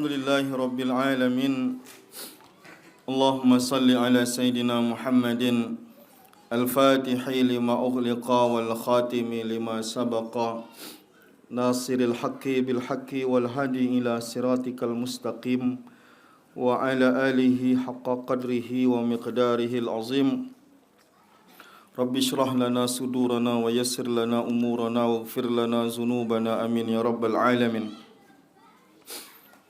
Alhamdulillahi Rabbil Alamin. Allahumma salli ala Sayyidina Muhammadin Al-Fatihi lima ughliqa wal khatimi lima sabaqa Nasiril haqqi bil haqqi wal hadi ila siratikal mustaqim Wa ala alihi haqqa qadrihi wa miqdarihil azim. Rabbi syrah lana sudurana wa yassir lana umurana wa gfir lana zunubana amin ya rabbal alamin.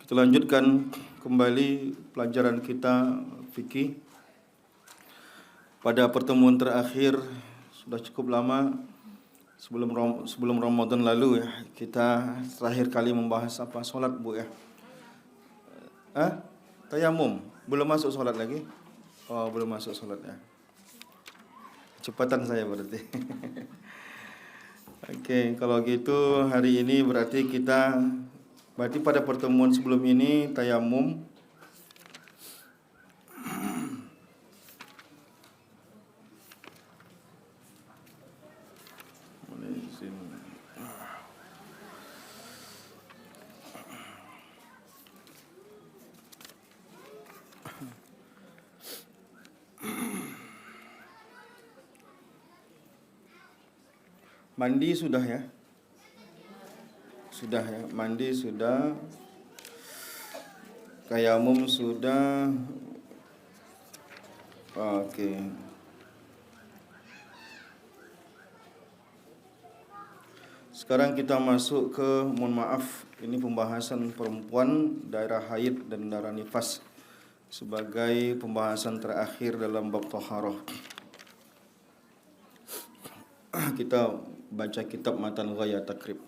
Kita lanjutkan kembali pelajaran kita fikih. Pada pertemuan terakhir sudah cukup lama sebelum Ramadan lalu ya, kita terakhir kali membahas apa? Salat, Bu ya. Tayamum. Belum masuk salat lagi? Oh, belum masuk salat ya. Cepatan saya berarti. Oke, kalau gitu hari ini berarti pada pertemuan sebelum ini tayamum. Mandi sudah ya? Sudah ya, mandi sudah, tayamum sudah. Oke. Sekarang kita masuk ke, mohon maaf, ini pembahasan perempuan, daerah haid dan daerah nifas sebagai pembahasan terakhir dalam bab thaharah. Kita baca kitab Matan Ghayat Takrib.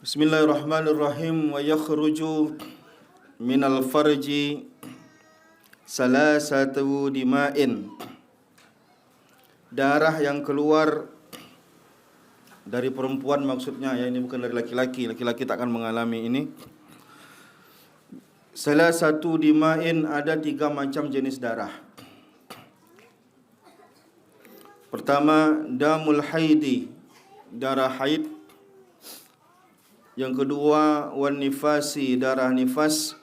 Bismillahirrahmanirrahim. Wa yakhruju minal farji salasatu dima'in. Darah yang keluar dari perempuan maksudnya ya, ini bukan dari laki-laki. Laki-laki tak akan mengalami ini. Salasatu dima'in, ada 3 macam jenis darah. Pertama, damul haidi, darah haid. Yang kedua, wal nifasi, darah nifas.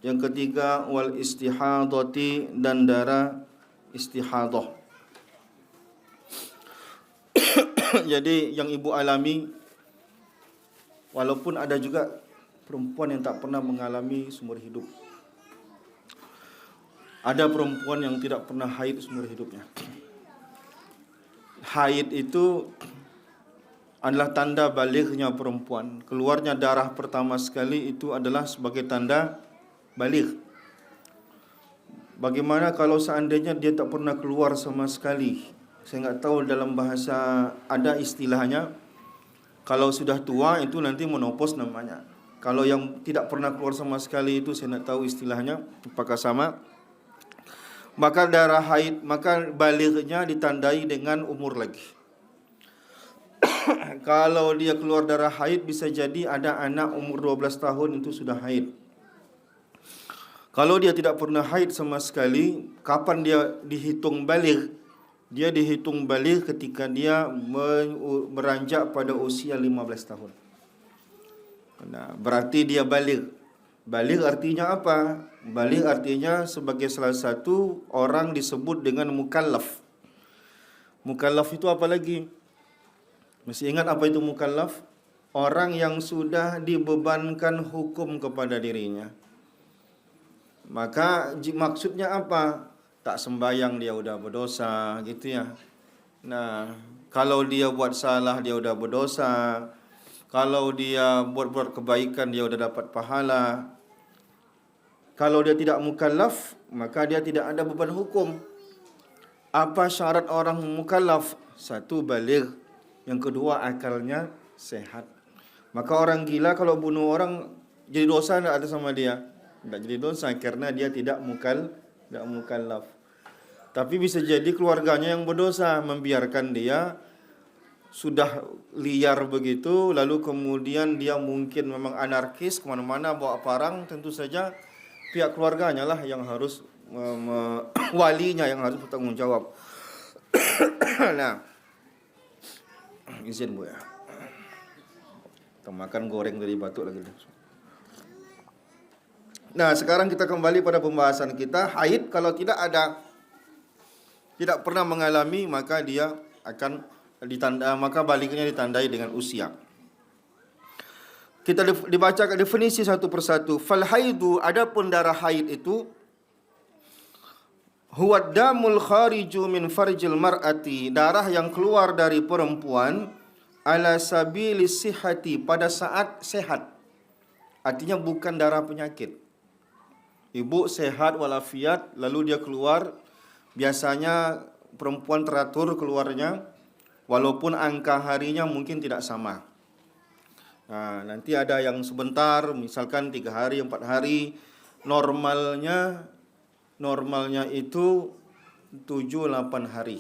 Yang ketiga, wal istihadati, dan darah istihadah. Jadi yang ibu alami, walaupun ada juga perempuan yang tak pernah mengalami seumur hidup. Ada perempuan yang tidak pernah haid seumur hidupnya. Haid itu adalah tanda balighnya perempuan. Keluarnya darah pertama sekali itu adalah sebagai tanda baligh. Bagaimana kalau seandainya dia tak pernah keluar sama sekali? Saya enggak tahu dalam bahasa ada istilahnya. Kalau sudah tua itu nanti menopause namanya. Kalau yang tidak pernah keluar sama sekali itu saya enggak tahu istilahnya apakah sama. Maka darah haid, maka balighnya ditandai dengan umur lagi. Kalau dia keluar darah haid, bisa jadi ada anak umur 12 tahun itu sudah haid. Kalau dia tidak pernah haid sama sekali, kapan dia dihitung baligh? Dia dihitung baligh ketika dia beranjak pada usia 15 tahun. Nah, berarti dia baligh. Baligh artinya apa? Baligh artinya sebagai salah satu orang disebut dengan mukallaf. Mukallaf itu apa lagi? Masih ingat apa itu mukallaf? Orang yang sudah dibebankan hukum kepada dirinya. Maka maksudnya apa? Tak sembayang dia udah berdosa gitu ya. Nah, kalau dia buat salah dia udah berdosa. Kalau dia buat kebaikan dia udah dapat pahala. Kalau dia tidak mukallaf, maka dia tidak ada beban hukum. Apa syarat orang mukallaf? 1, baligh. Yang kedua, akalnya sehat. Maka orang gila kalau bunuh orang jadi dosa tidak ada sama dia? Tidak jadi dosa karena dia tidak mukallaf. Tapi bisa jadi keluarganya yang berdosa, membiarkan dia sudah liar begitu, lalu kemudian dia mungkin memang anarkis, kemana-mana bawa parang, tentu saja pihak keluarganya lah yang harus walinya yang harus bertanggung jawab. Nah, izin Bu ya. Kita makan goreng dari batuk lagi. Nah, sekarang kita kembali pada pembahasan kita. Haid kalau tidak pernah mengalami, maka dia akan maka baliknya ditandai dengan usia. Kita dibacakan definisi satu persatu. Fal haidu, adapun darah haid itu huwa damul khariju min farjil mar'ati, darah yang keluar dari perempuan ala sabilis sihhati, pada saat sehat. Artinya bukan darah penyakit. Ibu sehat walafiat lalu dia keluar, biasanya perempuan teratur keluarnya walaupun angka harinya mungkin tidak sama. Nah, nanti ada yang sebentar, misalkan 3 hari, 4 hari. Normalnya itu 7-8 hari.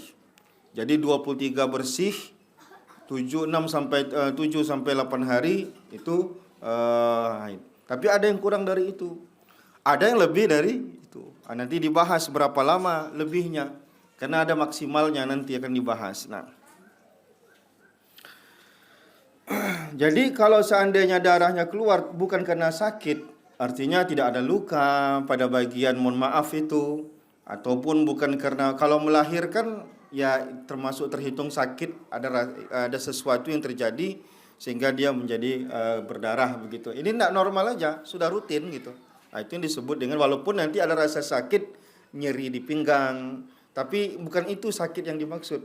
Jadi 23 bersih, 7 sampai 8 hari itu haid. Tapi ada yang kurang dari itu. Ada yang lebih dari itu. Nanti dibahas berapa lama lebihnya. Karena ada maksimalnya, nanti akan dibahas. Nah, jadi kalau seandainya darahnya keluar bukan karena sakit, artinya tidak ada luka pada bagian mohon maaf itu, ataupun bukan karena, kalau melahirkan ya termasuk terhitung sakit, ada sesuatu yang terjadi sehingga dia menjadi berdarah begitu. Ini tidak normal aja, sudah rutin gitu. Nah, itu yang disebut dengan, walaupun nanti ada rasa sakit, nyeri di pinggang, tapi bukan itu sakit yang dimaksud.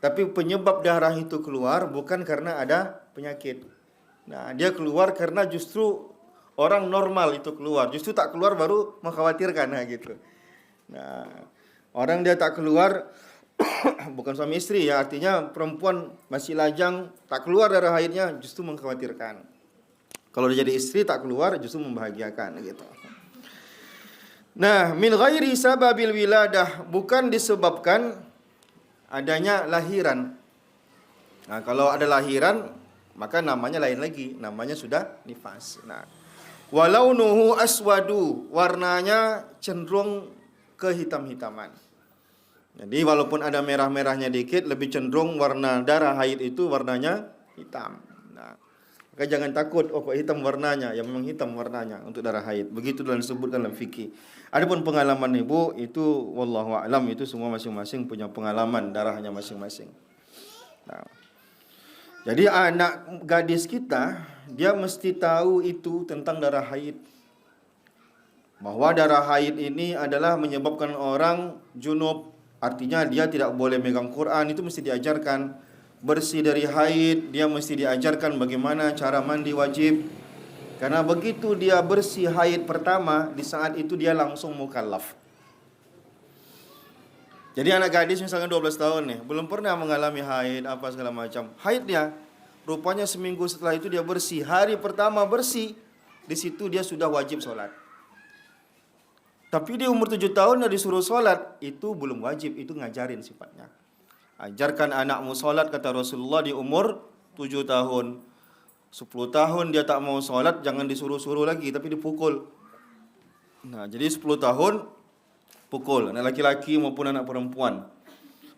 Tapi penyebab darah itu keluar bukan karena ada penyakit. Nah, dia keluar karena justru orang normal itu keluar. Justru tak keluar baru mengkhawatirkan, nah gitu. Nah, orang dia tak keluar bukan suami istri ya, artinya perempuan masih lajang tak keluar darah haidnya justru mengkhawatirkan. Kalau dia jadi istri tak keluar justru membahagiakan gitu. Nah, min ghairi sababil wiladah, bukan disebabkan adanya lahiran. Nah, kalau ada lahiran maka namanya lain lagi, namanya sudah nifas. Nah, walaunuhu aswadu, warnanya cenderung kehitam-hitaman. Jadi walaupun ada merah-merahnya dikit, lebih cenderung warna darah haid itu warnanya hitam. Nah, maka jangan takut, oh kok hitam warnanya, ya memang hitam warnanya untuk darah haid. Begitu dalam disebutkan dalam fikih. Adapun pengalaman ibu itu wallahu a'lam, itu semua masing-masing punya pengalaman darahnya masing-masing. Nah, jadi anak gadis kita dia mesti tahu itu tentang darah haid. Bahwa darah haid ini adalah menyebabkan orang junub, artinya dia tidak boleh megang Quran, itu mesti diajarkan. Bersih dari haid, dia mesti diajarkan bagaimana cara mandi wajib. Karena begitu dia bersih haid pertama, di saat itu dia langsung mukallaf. Jadi anak gadis misalnya 12 tahun nih, belum pernah mengalami haid apa segala macam. Haid dia, rupanya seminggu setelah itu dia bersih. Hari pertama bersih, di situ dia sudah wajib sholat. Tapi di umur 7 tahun dia disuruh sholat, itu belum wajib, itu ngajarin sifatnya. Ajarkan anakmu sholat, kata Rasulullah, di umur 7 tahun. 10 tahun dia tak mau sholat, jangan disuruh-suruh lagi, tapi dipukul. Nah, jadi 10 tahun pukul, anak laki-laki maupun anak perempuan.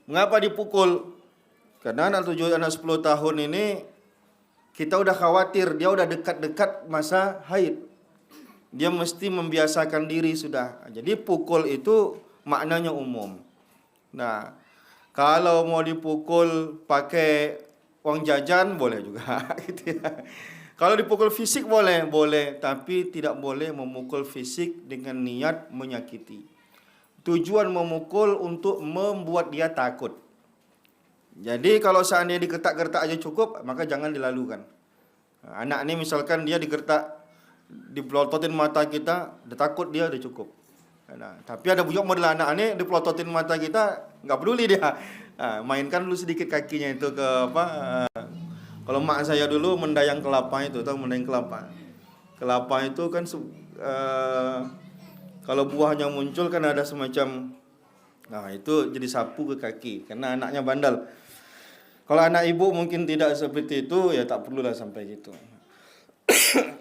Mengapa dipukul? Karena anak 10 tahun ini kita udah khawatir, dia udah dekat-dekat masa haid. Dia mesti membiasakan diri sudah. Jadi pukul itu maknanya umum. Nah, kalau mau dipukul pakai uang jajan boleh juga gitu ya. Kalau dipukul fisik boleh, tapi tidak boleh memukul fisik dengan niat menyakiti. Tujuan memukul untuk membuat dia takut. Jadi kalau seandainya digertak-gertak aja cukup, maka jangan dilalukan. Anak ini misalkan dia digertak, dipelototin mata kita, dia takut, dia udah cukup. Nah, tapi ada bujuk model anak ini dipelototin mata kita, nggak peduli dia. Nah, mainkan dulu sedikit kakinya itu ke apa? Kalau mak saya dulu mendayang kelapa itu, tahu mendayang kelapa? Kelapa itu kan kalau buahnya muncul kan ada semacam, nah itu jadi sapu ke kaki, karena anaknya bandel. Kalau anak ibu mungkin tidak seperti itu, ya tak perlulah sampai gitu.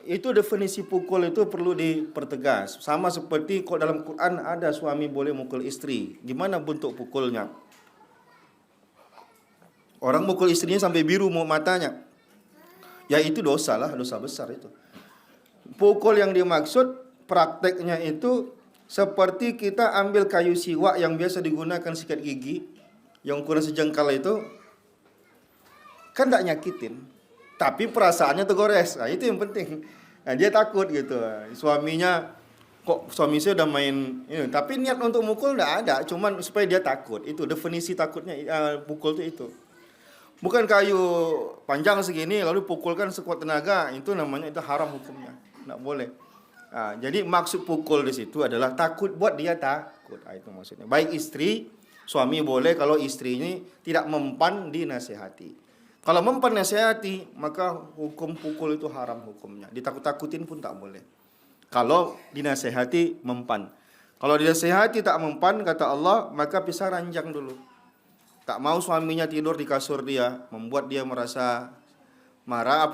Itu definisi pukul itu perlu dipertegas. Sama seperti kalau dalam Quran ada suami boleh mukul istri. Gimana bentuk pukulnya? Orang mukul istrinya sampai biru matanya. Ya itu dosa lah, dosa besar itu. Pukul yang dimaksud prakteknya itu seperti kita ambil kayu siwak yang biasa digunakan sikat gigi, yang ukuran sejengkal itu, kan tidak nyakitin, tapi perasaannya tergores. Nah, itu yang penting. Nah, dia takut gitu. Suaminya, kok suami saya udah main ini, tapi niat untuk mukul tidak ada, cuman supaya dia takut. Itu definisi takutnya, pukul itu. Bukan kayu panjang segini lalu pukulkan sekuat tenaga, itu namanya itu haram hukumnya, tidak boleh. Nah, jadi maksud pukul di situ adalah takut, buat dia takut. Nah, itu maksudnya. Baik istri, suami boleh kalau istrinya tidak mempan dinasihati. Kalau mempan nasihati, maka hukum pukul itu haram hukumnya. Ditakut-takutin pun tak boleh. Kalau dinasihati mempan. Kalau dinasihati tak mempan, kata Allah, maka pisah ranjang dulu. Tak mau suaminya tidur di kasur dia, membuat dia merasa marah,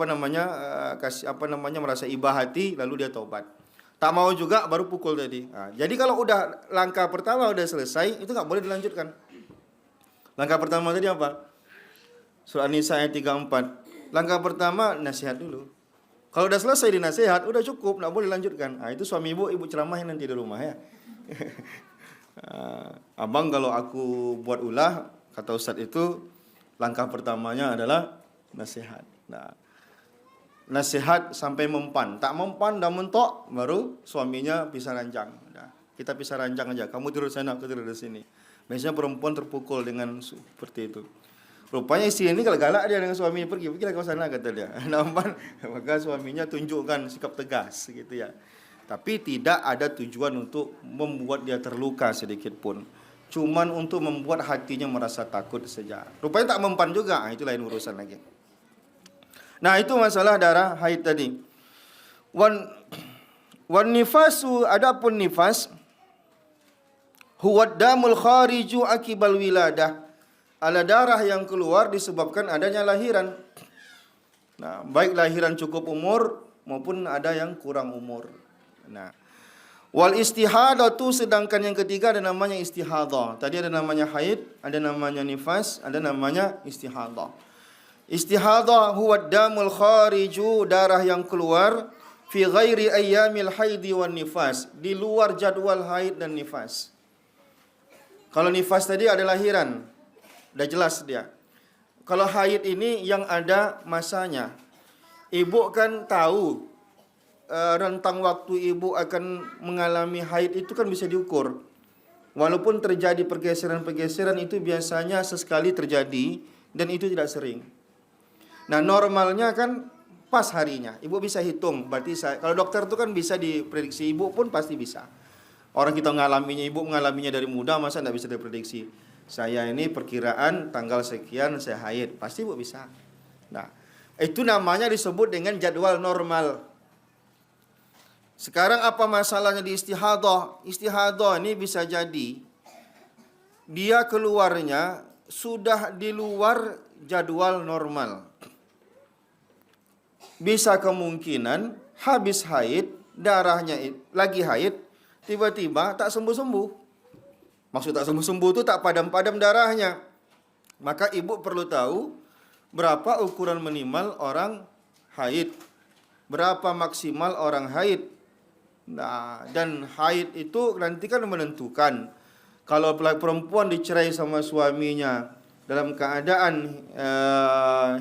merasa iba hati, lalu dia taubat. Tak mau juga baru pukul tadi. Nah, jadi kalau udah langkah pertama udah selesai, itu nggak boleh dilanjutkan. Langkah pertama tadi apa? Surah An-Nisa ayat 34. Langkah pertama nasihat dulu. Kalau udah selesai dinasihat, udah cukup, nggak boleh dilanjutkan. Nah, itu suami ibu ceramahin nanti di rumah ya. Abang, kalau aku buat ulah, kata Ustadz itu, langkah pertamanya adalah nasihat. Nah, nasihat sampai mempan. Tak mempan, dah mentok, baru suaminya pisah ranjang. Nah, kita pisah ranjang aja. Kamu tidur sana, aku tidur di sini. Biasanya perempuan terpukul dengan seperti itu. Rupanya istri ini kalau galak dia dengan suami, pergilah kau sana, kata dia. Nampak, maka suaminya tunjukkan sikap tegas gitu ya. Tapi tidak ada tujuan untuk membuat dia terluka sedikit pun. Cuman untuk membuat hatinya merasa takut saja. Rupanya tak mempan juga, itu lain urusan lagi. Nah, itu masalah darah haid tadi. Wan nifasu, adapun nifas, huwa damul khariju akibal wiladah. Ada darah yang keluar disebabkan adanya lahiran. Nah, baik lahiran cukup umur maupun ada yang kurang umur. Nah, wal istihadatu, sedangkan yang ketiga ada namanya istihadah. Tadi ada namanya haid, ada namanya nifas, ada namanya istihadah. Istihadah huwa damul khariju, darah yang keluar fi ghairi ayyamil haidi wan nifas, di luar jadwal haid dan nifas. Kalau nifas tadi ada lahiran, udah jelas dia. Kalau haid ini yang ada masanya. Ibu kan tahu rentang waktu ibu akan mengalami haid itu kan bisa diukur. Walaupun terjadi pergeseran-pergeseran itu biasanya sesekali terjadi dan itu tidak sering. Nah, normalnya kan pas harinya. Ibu bisa hitung. Berarti kalau dokter itu kan bisa diprediksi, ibu pun pasti bisa. Orang kita ibu mengalaminya dari muda, masa tidak bisa diprediksi. Saya ini perkiraan tanggal sekian saya haid, pasti ibu bisa. Nah, itu namanya disebut dengan jadwal normal. Sekarang apa masalahnya di istihadah? Istihadah ini bisa jadi dia keluarnya sudah di luar jadwal normal. Bisa kemungkinan habis haid, darahnya lagi haid, tiba-tiba tak sembuh-sembuh. Maksud tak sembuh-sembuh itu tak padam-padam darahnya. Maka ibu perlu tahu berapa ukuran minimal orang haid, berapa maksimal orang haid. Nah, dan haid itu nanti kan menentukan. Kalau perempuan dicerai sama suaminya dalam keadaan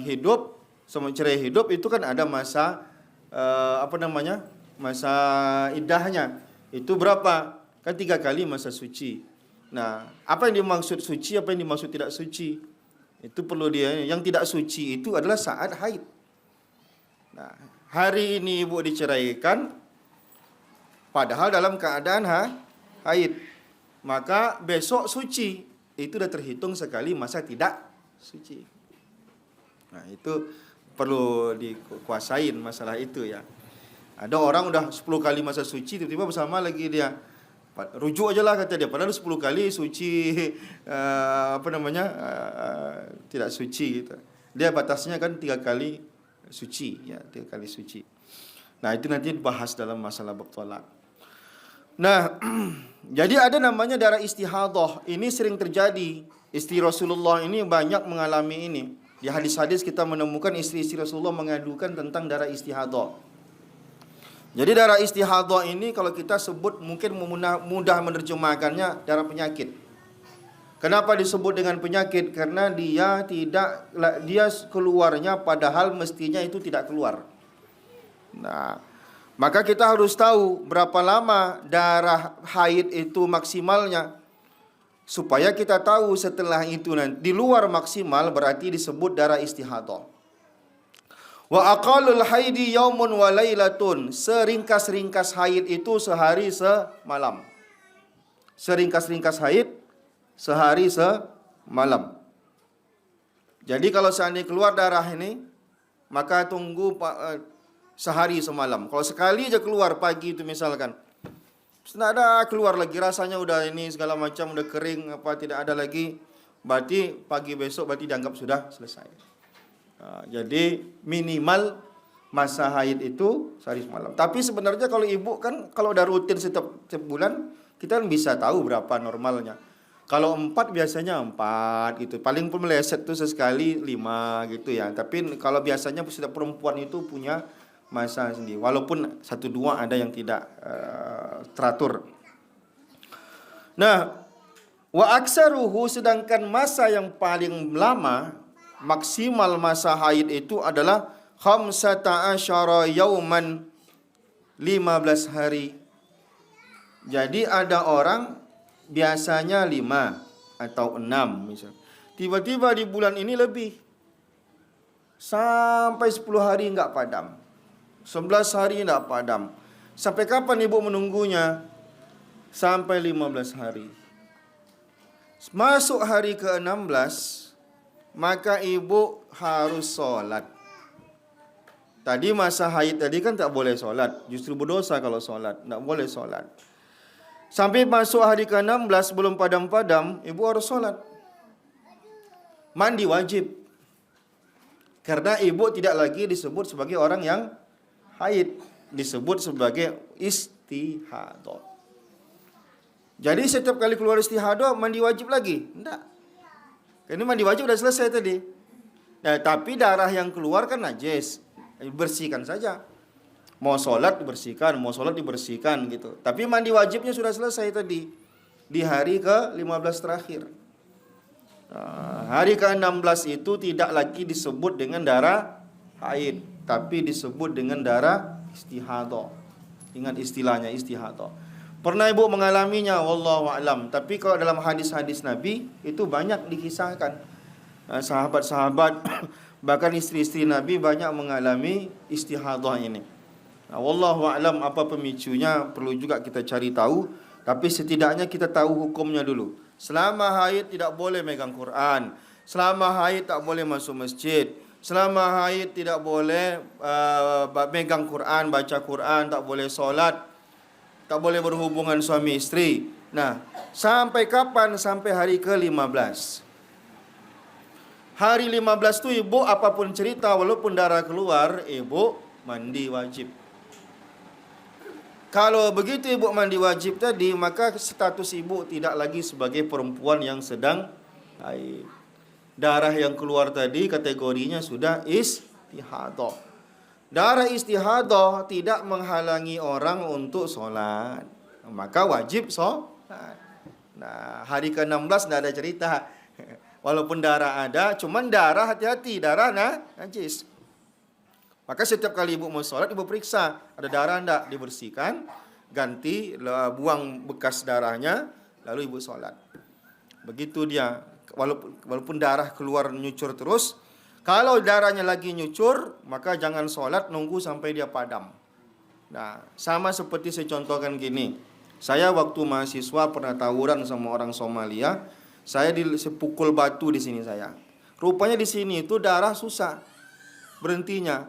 hidup, sama cerai hidup, itu kan ada masa masa iddahnya. Itu berapa? Kan 3 kali masa suci. Nah, apa yang dimaksud suci, apa yang dimaksud tidak suci? Itu perlu dia. Yang tidak suci itu adalah saat haid. Nah, hari ini ibu diceraikan, padahal dalam keadaan haid. Maka besok suci. Itu sudah terhitung sekali masa tidak suci. Nah, itu perlu dikuasain masalah itu ya. Ada orang udah 10 kali masa suci, tiba-tiba bersama lagi dia. Rujuk aja lah kata dia, padahal 10 kali suci tidak suci gitu. Dia batasnya kan 3 kali suci ya, 3 kali suci. Nah, itu nanti dibahas dalam masalah bab thalaq. Nah, jadi ada namanya darah istihadah. Ini sering terjadi. Istri Rasulullah ini banyak mengalami ini. Di hadis-hadis kita menemukan istri-istri Rasulullah mengadukan tentang darah istihadah. Jadi darah istihadah ini kalau kita sebut mungkin mudah menerjemahkannya darah penyakit. Kenapa disebut dengan penyakit? Karena dia keluarnya padahal mestinya itu tidak keluar. Nah, maka kita harus tahu berapa lama darah haid itu maksimalnya. Supaya kita tahu setelah itu nanti di luar maksimal berarti disebut darah istihadah. Wa aqallul haidi yaumun wa lailatun. Seringkas-ringkas haid itu sehari semalam. Seringkas-ringkas haid sehari semalam. Jadi kalau seandainya keluar darah ini, maka tunggu sehari semalam. Kalau sekali aja keluar pagi itu misalkan, tidak ada keluar lagi, rasanya udah ini segala macam udah kering apa tidak ada lagi, berarti pagi besok berarti dianggap sudah selesai. Jadi minimal masa haid itu sehari semalam. Tapi sebenarnya kalau ibu kan kalau udah rutin setiap bulan, kita kan bisa tahu berapa normalnya. Kalau 4 biasanya 4 gitu. Paling pun meleset tuh sesekali 5 gitu ya. Tapi kalau biasanya setiap perempuan itu punya masa sendiri. Walaupun 1-2 ada yang tidak teratur. Nah, wa aksaruhu, sedangkan masa yang paling lama maksimal masa haid itu adalah 15 yauman, 15 hari. Jadi ada orang biasanya 5 atau 6 misalnya. Tiba-tiba di bulan ini lebih. Sampai 10 hari enggak padam. 11 hari enggak padam. Sampai kapan ibu menunggunya? Sampai 15 hari. Masuk hari ke-16, maka ibu harus sholat. Tadi masa haid tadi kan tak boleh sholat. Justru berdosa kalau sholat. Tak boleh sholat. Sampai masuk hari ke-16 belum padam-padam, ibu harus sholat. Mandi wajib. Karena ibu tidak lagi disebut sebagai orang yang haid. Disebut sebagai istihadah. Jadi setiap kali keluar istihadah, mandi wajib lagi? Tidak. Ini mandi wajib sudah selesai tadi. Nah, tapi darah yang keluar kan najis. Bersihkan saja. Mau sholat dibersihkan, mau sholat dibersihkan gitu. Tapi mandi wajibnya sudah selesai tadi. Di hari ke-15 terakhir. Nah, hari ke-16 itu tidak lagi disebut dengan darah haid. Tapi disebut dengan darah istihadah. Ingat istilahnya istihadah. Pernah ibu mengalaminya, wallahu a'lam. Tapi kalau dalam hadis-hadis Nabi, itu banyak dikisahkan. Sahabat-sahabat, bahkan istri-istri Nabi banyak mengalami istihadah ini. Wallahu a'lam apa pemicunya perlu juga kita cari tahu, tapi setidaknya kita tahu hukumnya dulu. Selama haid tidak boleh megang Quran, selama haid tak boleh masuk masjid, selama haid tidak boleh megang Quran, baca Quran, tak boleh solat, tak boleh berhubungan suami istri. Nah, sampai kapan? Sampai hari ke-15. Hari 15 tu ibu apapun cerita, walaupun darah keluar, ibu mandi wajib. Kalau begitu ibu mandi wajib tadi, maka status ibu tidak lagi sebagai perempuan yang sedang haid. Darah yang keluar tadi kategorinya sudah istihadah. Darah istihadah tidak menghalangi orang untuk sholat, maka wajib sholat. Nah, hari ke-16 tidak ada cerita. Walaupun darah ada, cuman darah hati-hati, darah najis. Maka setiap kali ibu mau sholat, ibu periksa ada darah enggak, dibersihkan, ganti, buang bekas darahnya, lalu ibu sholat. Begitu dia, walaupun darah keluar nyucur terus. Kalau darahnya lagi nyucur, maka jangan sholat, nunggu sampai dia padam. Nah, sama seperti saya contohkan gini. Saya waktu mahasiswa pernah tawuran sama orang Somalia. Saya dipukul batu di sini saya. Rupanya di sini itu darah susah berhentinya.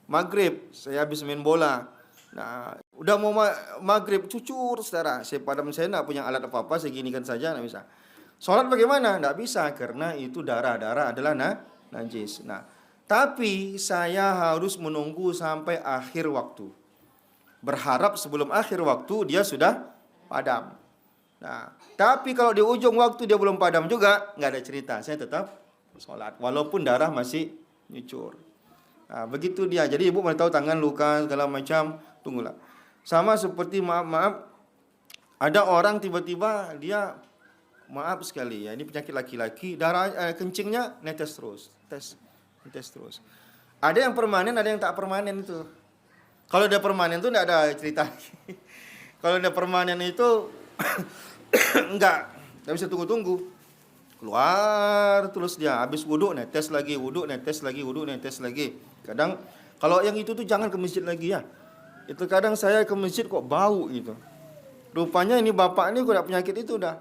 Maghrib, saya habis main bola. Nah, udah mau maghrib, cucur saudara. Saya padam, saya tidak punya alat apa-apa, saya ginikan saja, tidak bisa. Sholat bagaimana? Tidak bisa, karena itu darah-darah adalah najis. Nah, tapi saya harus menunggu sampai akhir waktu. Berharap sebelum akhir waktu dia sudah padam. Nah, tapi kalau di ujung waktu dia belum padam juga, nggak ada cerita. Saya tetap sholat, walaupun darah masih nyucur. Begitu dia. Jadi ibu mau tahu tangan luka segala macam, tunggulah. Sama seperti maaf, ada orang tiba-tiba dia maaf sekali ya, ini penyakit laki-laki, darah kencingnya netes terus, netes terus. Ada yang permanen, ada yang tak permanen itu. Kalau dia permanen itu tidak ada cerita. Kalau dia permanen itu enggak bisa tunggu-tunggu. Keluar terus dia, habis wuduk netes lagi, wuduk netes lagi, wuduk netes lagi. Kadang kalau yang itu tuh jangan ke masjid lagi ya. Itu kadang saya ke masjid kok bau gitu. Rupanya ini bapak ini kok ada penyakit itu dah.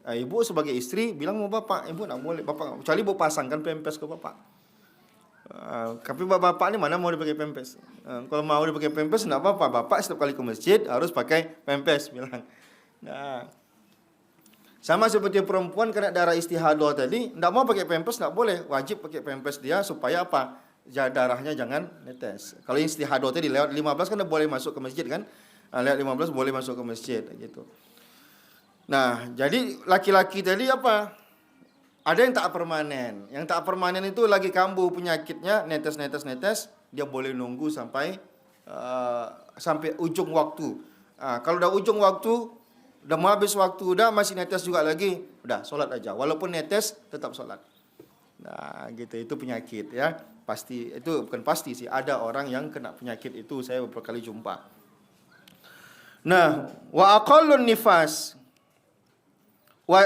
Ibu sebagai istri bilang mau bapak, ibu nak boleh bapak, kecuali ibu pasangkan pempes ke bapak. Tapi bapak ini mana mau dipakai pempes? Kalau mau dipakai pempes enggak apa-apa, bapak setiap kali ke masjid harus pakai pempes bilang. Nah, sama seperti perempuan kena darah istihadah tadi, enggak mau pakai pempes enggak boleh, wajib pakai pempes dia supaya apa? Darahnya jangan netes. Kalau istihadah tadi lewat 15 kan boleh masuk ke masjid kan? Lewat 15 boleh masuk ke masjid gitu. Nah, jadi laki-laki tadi apa? Ada yang tak permanen. Yang tak permanen itu lagi kambuh penyakitnya, netes, dia boleh nunggu sampai ujung waktu. Kalau udah ujung waktu, udah mau habis waktu, udah masih netes juga lagi, udah sholat aja. Walaupun netes, tetap sholat. Nah, gitu, itu penyakit ya. Pasti, itu bukan pasti sih, ada orang yang kena penyakit itu, saya beberapa kali jumpa. Nah, wa aqallun nifas. Wa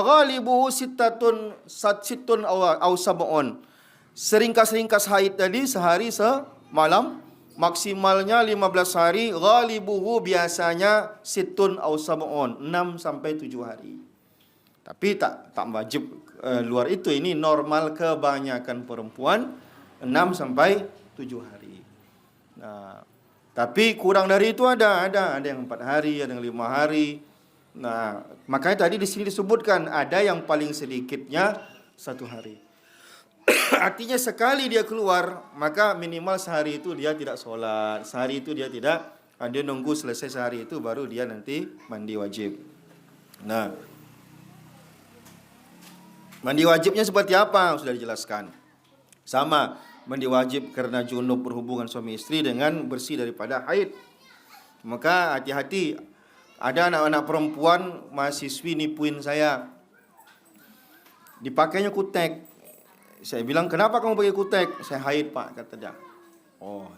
ghalibuhu sittun aw sab'un. Seringkas haid tadi sehari semalam, maksimalnya 15 hari, ghalibuhu biasanya sittun aw sab'un, 6 sampai 7 hari. Tapi tak wajib luar itu, ini normal kebanyakan perempuan 6 sampai 7 hari. Nah, tapi kurang dari itu ada yang 4 hari, ada yang 5 hari. Nah, makanya tadi di sini disebutkan ada yang paling sedikitnya 1 hari. Artinya sekali dia keluar, maka minimal sehari itu dia tidak sholat. Sehari itu dia tidak, dia nunggu selesai sehari itu baru dia nanti mandi wajib. Nah, mandi wajibnya seperti apa? Sudah dijelaskan. Sama, mandi wajib karena junub berhubungan suami istri dengan bersih daripada haid. Maka hati-hati. Ada anak-anak perempuan mahasiswi nipuin saya. Dipakainya kutek. Saya bilang, kenapa kamu pakai kutek? Saya haid pak, kata dia. Oh,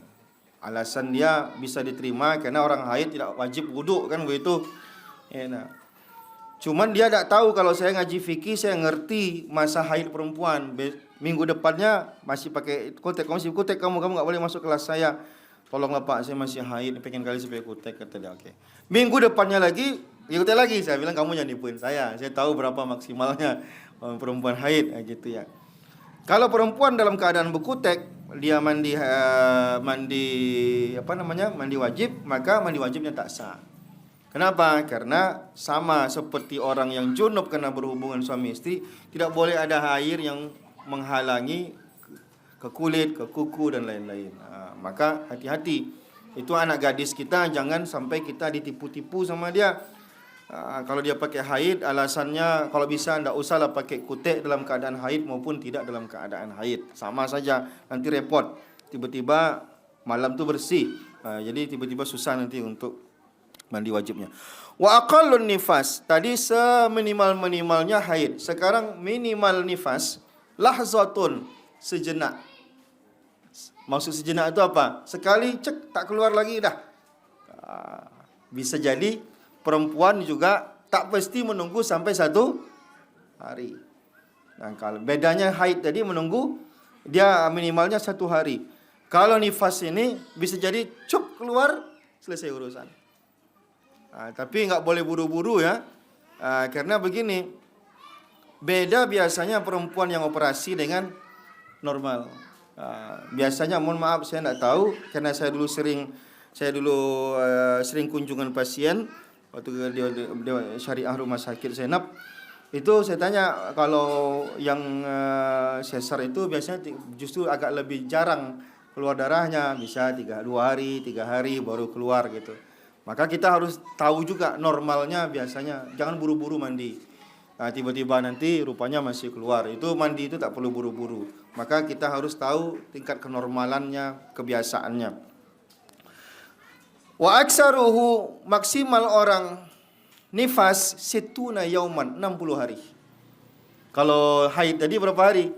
alasan dia bisa diterima karena orang haid tidak wajib wuduk kan begitu. Nah. Cuman dia tidak tahu kalau saya ngaji fikih, saya ngerti masa haid perempuan. Minggu depannya masih pakai kutek. Kamu masih kutek, kamu nggak boleh masuk kelas saya. Tolonglah pak, saya masih haid, pengen kali saya pakai kutek, kata dia. Oke. Minggu depannya lagi, ikutin lagi. Saya bilang kamu jangan nipuin saya. Saya tahu berapa maksimalnya perempuan haid, gitu ya. Kalau perempuan dalam keadaan berkutek, dia mandi wajib, maka mandi wajibnya tak sah. Kenapa? Karena sama seperti orang yang junub karena berhubungan suami istri, tidak boleh ada air yang menghalangi ke kulit, ke kuku dan lain-lain. Maka hati-hati. Itu anak gadis kita, jangan sampai kita ditipu-tipu sama dia. Kalau dia pakai haid, alasannya kalau bisa tidak usahlah pakai kutek dalam keadaan haid maupun tidak dalam keadaan haid. Sama saja, nanti repot. Tiba-tiba malam tu bersih. Jadi tiba-tiba susah nanti untuk mandi wajibnya. Wa aqallun nifas. Tadi seminimal-minimalnya haid. Sekarang minimal nifas lahzatun, sejenak. Maksud sejenak itu apa? Sekali cek tak keluar lagi dah. Bisa jadi perempuan juga tak pasti menunggu sampai 1 hari. Nah, kalau bedanya haid tadi menunggu dia minimalnya 1 hari. Kalau nifas ini bisa jadi cup keluar selesai urusan. Tapi nggak boleh buru-buru ya. Karena begini, beda biasanya perempuan yang operasi dengan normal. Biasanya mohon maaf saya tidak tahu karena saya dulu sering kunjungan pasien waktu dia Syariah Rumah Sakit Zainab. Itu saya tanya kalau yang sesar itu biasanya justru agak lebih jarang keluar darahnya, bisa 2 hari, 3 hari baru keluar gitu. Maka kita harus tahu juga normalnya biasanya, jangan buru-buru mandi. tiba-tiba nanti rupanya masih keluar. Itu mandi itu tak perlu buru-buru. Maka kita harus tahu tingkat kenormalannya, kebiasaannya. Wa aksaruhu, maksimal orang nifas situna yauman, 60 hari. Kalau haid tadi berapa hari?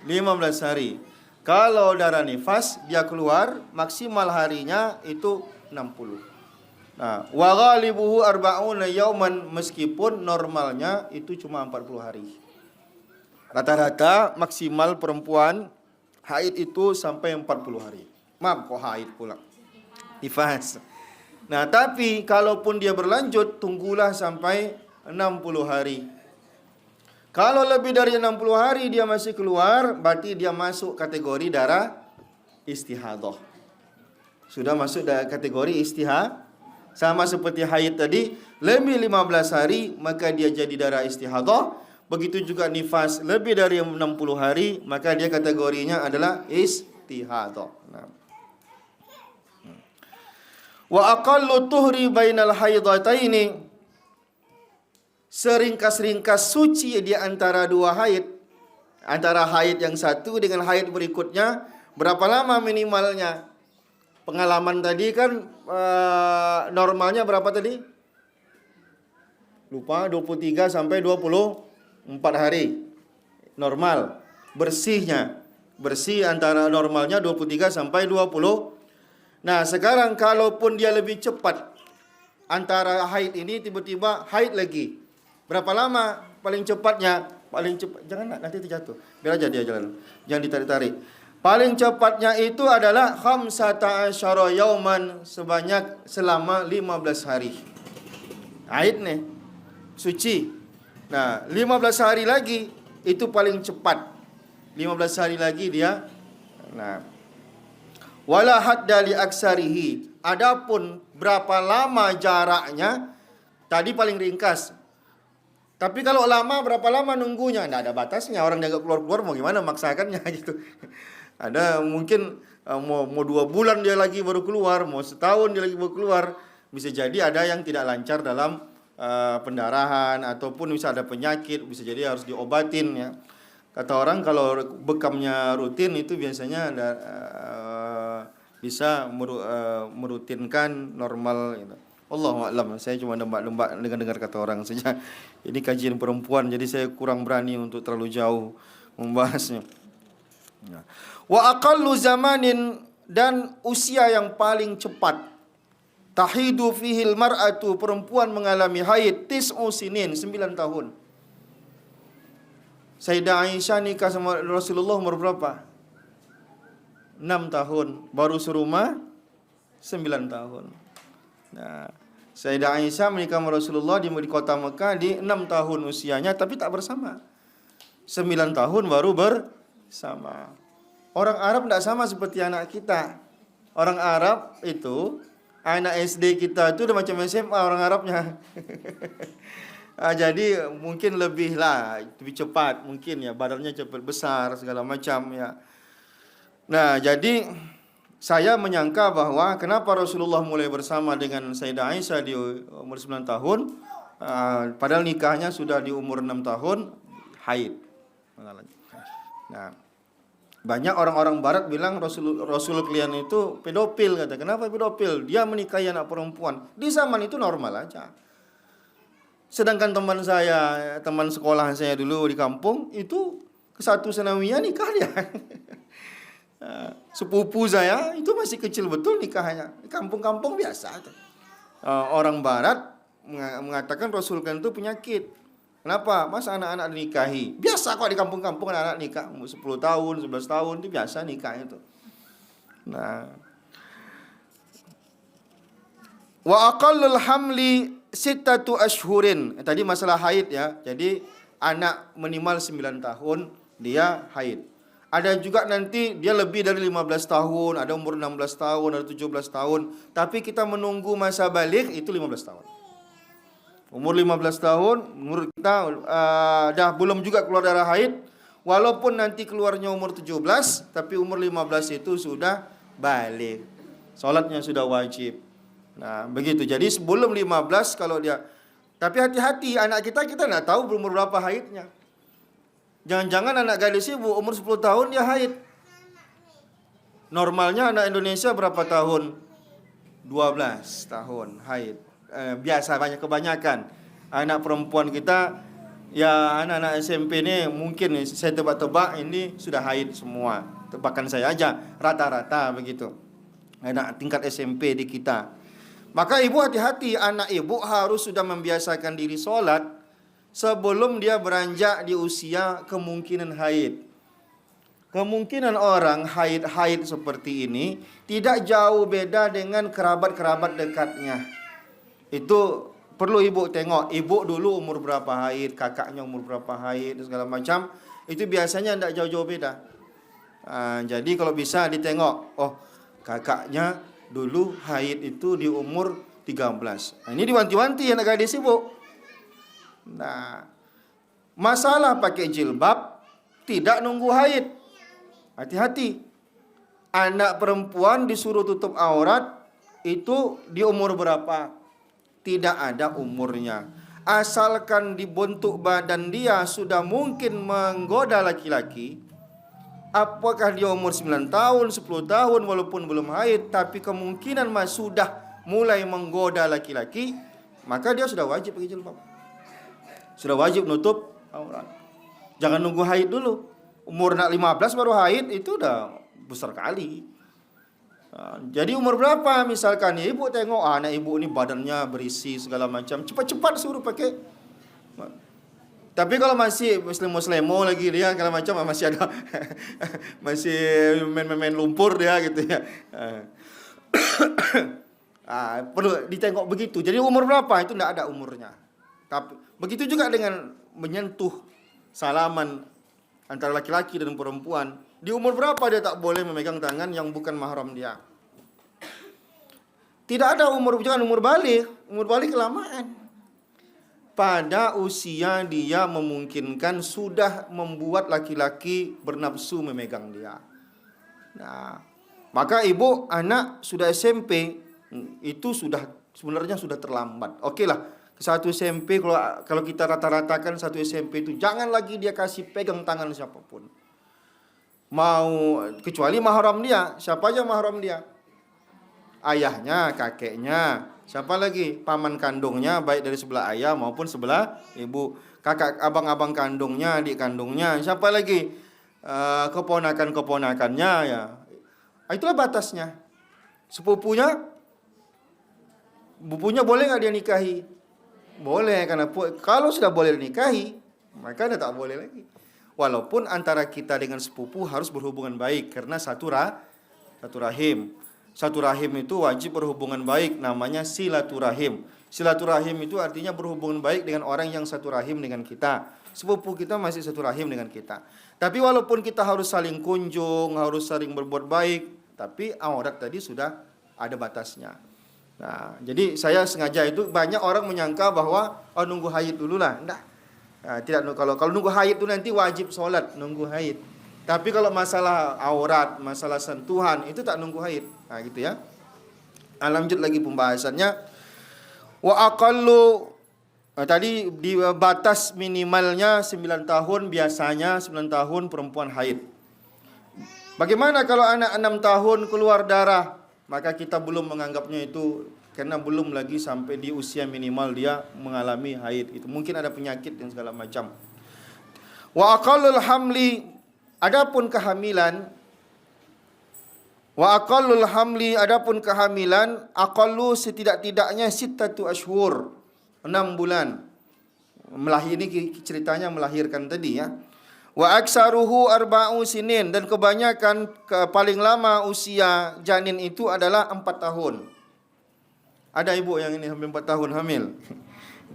15 hari. Kalau darah nifas dia keluar, maksimal harinya itu 60. Nah, wa ghalibuhu arba'una yauman, meskipun normalnya itu cuma 40 hari. Rata-rata maksimal perempuan haid itu sampai 40 hari. Maaf, kok haid pula. Nifas. Nah, tapi kalaupun dia berlanjut, tunggulah sampai 60 hari. Kalau lebih dari 60 hari dia masih keluar, berarti dia masuk kategori darah istihadah. Sudah masuk kategori istihadah. Sama seperti haid tadi, lebih 15 hari maka dia jadi darah istihadah. Begitu juga nifas lebih dari 60 hari maka dia kategorinya adalah istihadah. Nah. Wa aqallu tuhri bainal haidataini, seringkas-ringkas suci di antara dua haid, antara haid yang satu dengan haid berikutnya, berapa lama minimalnya? Pengalaman tadi kan normalnya berapa tadi? Lupa, 23 sampai 24 hari. Normal. Bersih antara normalnya 23 sampai 20. Nah, sekarang kalaupun dia lebih cepat antara haid ini tiba-tiba haid lagi. Berapa lama paling cepatnya? Paling cepat, jangan nanti terjatuh. Biar aja dia jalan. Jangan ditarik-tarik. Paling cepatnya itu adalah 15 yauman, selama 15 hari. Haid nih, suci. Nah, 15 hari lagi itu paling cepat. 15 hari lagi dia. Nah, wala hadda li aksarihi. Adapun berapa lama jaraknya tadi paling ringkas. Tapi kalau lama, berapa lama nunggunya? Tidak ada batasnya. Orang jaga keluar-keluar mau gimana maksakannya gitu. Ada mungkin mau 2 bulan dia lagi baru keluar, mau setahun dia lagi baru keluar. Bisa jadi ada yang tidak lancar dalam pendarahan, ataupun bisa ada penyakit, bisa jadi harus diobatin ya. Kata orang kalau bekamnya rutin itu biasanya ada, bisa merutinkan normal gitu. Allahu a'lam. Saya cuma nembak-nembak dengar kata orang saja. Ini kajian perempuan, jadi saya kurang berani untuk terlalu jauh membahasnya. Wa aqallu zamanin, dan usia yang paling cepat. Tahidu fihil mar'atu, perempuan mengalami haid 9 sinin, 9 tahun. Sayyidah Aisyah nikah sama Rasulullah umur berapa? 6 tahun. Baru serumah 9 tahun. Nah, Sayyidah Aisyah menikah sama Rasulullah di kota Mekah di 6 tahun usianya, tapi tak bersama. 9 tahun baru bersama. Orang Arab tidak sama seperti anak kita. Orang Arab itu, anak SD kita itu udah macam SMA orang Arabnya. Jadi mungkin lebih cepat mungkin ya, badannya cepat besar segala macam ya. Nah, jadi saya menyangka bahwa kenapa Rasulullah mulai bersama dengan Sayyidah Aisyah di umur 9 tahun, padahal nikahnya sudah di umur 6 tahun, haid. Nah, banyak orang-orang barat bilang Rasul kalian itu pedofil, kata. Kenapa pedofil? Dia menikahi anak perempuan. Di zaman itu normal aja. Sedangkan teman sekolah saya dulu di kampung itu ke 1 sanawiyah nikah dia. Sepupu saya itu masih kecil betul nikahnya. Di kampung-kampung biasa. Orang barat mengatakan Rasul kan itu penyakit. Kenapa? Masa anak-anak dinikahi? Biasa kok di kampung-kampung anak-anak nikah 10 tahun, 11 tahun itu biasa nikah itu. Nah, wa aqallul hamli 6 ashhurin. Tadi masalah haid ya. Jadi anak minimal 9 tahun dia haid. Ada juga nanti dia lebih dari 15 tahun, ada umur 16 tahun, ada 17 tahun. Tapi kita menunggu masa balik itu 15 tahun. Umur 15 tahun, umur kita dah belum juga keluar darah haid. Walaupun nanti keluarnya umur 17, tapi umur 15 itu sudah balik. Salatnya sudah wajib. Nah, begitu. Jadi sebelum 15 kalau dia Tapi hati-hati, anak kita tidak tahu umur berapa haidnya. Jangan-jangan anak gadis ibu umur 10 tahun dia haid. Normalnya anak Indonesia berapa tahun? 12 tahun haid. Biasa, kebanyakan. Anak perempuan kita, ya anak-anak SMP ini mungkin saya tebak-tebak ini sudah haid semua. Tebakan saya aja, rata-rata begitu. Anak tingkat SMP di kita. Maka ibu hati-hati, anak ibu harus sudah membiasakan diri sholat sebelum dia beranjak di usia kemungkinan haid. Kemungkinan orang haid seperti ini tidak jauh beda dengan kerabat-kerabat dekatnya. Itu perlu ibu tengok, ibu dulu umur berapa haid, kakaknya umur berapa haid, segala macam. Itu biasanya tidak jauh-jauh beda. Jadi kalau bisa ditengok, oh kakaknya dulu haid itu di umur 13. Ini diwanti-wanti anak gadis ibu. Nah, masalah pakai jilbab tidak nunggu haid. Hati-hati. Anak perempuan disuruh tutup aurat itu di umur berapa? Tidak ada umurnya. Asalkan dibentuk badan dia sudah mungkin menggoda laki-laki. Apakah dia umur 9 tahun, 10 tahun walaupun belum haid, tapi kemungkinan sudah mulai menggoda laki-laki, maka dia sudah wajib pakai jilbab. Sudah wajib nutup aurat. Jangan nunggu haid dulu. Umur nak 15 baru haid itu udah besar kali. Jadi umur berapa misalkan ibu tengok anak ibu ini badannya berisi segala macam, cepat-cepat suruh pakai. Tapi kalau masih muslim-muslimo lagi dia segala macam masih ada masih main-main lumpur dia gitu ya. Perlu ditengok begitu. Jadi umur berapa itu tidak ada umurnya. Tapi begitu juga dengan menyentuh salaman antara laki-laki dan perempuan. Di umur berapa dia tak boleh memegang tangan yang bukan mahram dia. Tidak ada umur, jangan umur balik. Umur balik kelamaan. Pada usia dia memungkinkan sudah membuat laki-laki bernafsu memegang dia. Nah, maka ibu anak sudah SMP itu sudah sebenarnya sudah terlambat. Oke lah, satu SMP kalau kita rata-ratakan satu SMP itu jangan lagi dia kasih pegang tangan siapapun. Mau kecuali mahram dia, siapa aja mahram dia? Ayahnya, kakeknya, siapa lagi? Paman kandungnya, baik dari sebelah ayah maupun sebelah ibu. Kakak, abang-abang kandungnya, adik kandungnya, siapa lagi? Keponakan-keponakannya ya. Itulah batasnya. Sepupunya, bupunya boleh nggak dia nikahi? Boleh, karena kalau sudah boleh nikahi, maka dia tak boleh lagi. Walaupun antara kita dengan sepupu harus berhubungan baik karena satu rahim. Satu rahim itu wajib berhubungan baik, namanya silaturahim. Silaturahim itu artinya berhubungan baik dengan orang yang satu rahim dengan kita. Sepupu kita masih satu rahim dengan kita. Tapi walaupun kita harus saling kunjung, harus saling berbuat baik, tapi aurat tadi sudah ada batasnya. Nah, jadi saya sengaja itu banyak orang menyangka bahwa nunggu haid dulu lah. Enggak. Nah, tidak, kalau nunggu haid itu nanti wajib sholat nunggu haid. Tapi kalau masalah aurat, masalah sentuhan itu tak nunggu haid. Nah, gitu ya. Lanjut lagi pembahasannya. Wa aqallu tadi di batas minimalnya 9 tahun, biasanya 9 tahun perempuan haid. Bagaimana kalau anak 6 tahun keluar darah? Maka kita belum menganggapnya itu karena belum lagi sampai di usia minimal dia mengalami haid. Itu mungkin ada penyakit dan segala macam. Wa aqallul hamli, adapun kehamilan, wa aqallul hamli, adapun kehamilan, aqallu setidak-tidaknya sittatu ashhur, 6 bulan. Ini ceritanya melahirkan tadi ya. Wa aksaruhu arba'u sinin, dan kebanyakan paling lama usia janin itu adalah 4 tahun. Ada ibu yang ini sampai 4 tahun hamil.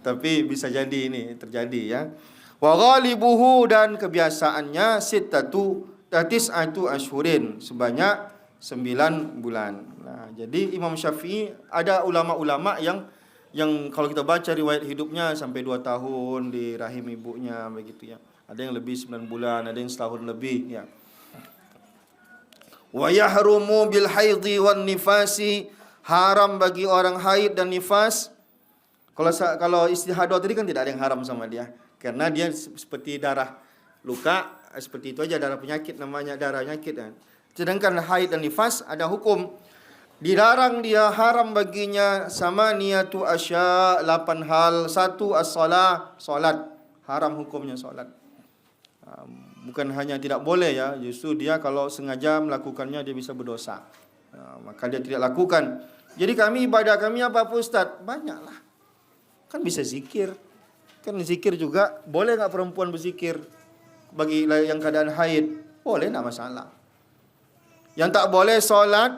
Tapi bisa jadi ini terjadi ya. Wa ghalibuhu, dan kebiasaannya tis'atu ashhurin, sebanyak 9 bulan. Nah, jadi Imam Syafi'i, ada ulama-ulama yang kalau kita baca riwayat hidupnya sampai 2 tahun di rahim ibunya begitu ya. Ada yang lebih 9 bulan, ada yang setahun lebih ya. Wa yahrumu bil haidhi wan nifasi, haram bagi orang haid dan nifas Kalau istihadah tadi kan tidak ada yang haram sama dia, karena dia seperti darah luka, seperti itu aja, darah penyakit, namanya darah penyakit kan. Sedangkan haid dan nifas ada hukum. Dilarang dia, haram baginya sama niatu asya, 8 hal. 1 as-salah, salat. Haram hukumnya salat. Bukan hanya tidak boleh ya, justru dia kalau sengaja melakukannya dia bisa berdosa. Maka dia tidak lakukan. Jadi ibadah kami apa Pak Ustaz? Banyaklah. Kan bisa zikir. Kan zikir juga, boleh enggak perempuan berzikir bagi yang keadaan haid? Boleh, enggak masalah. Yang tak boleh salat,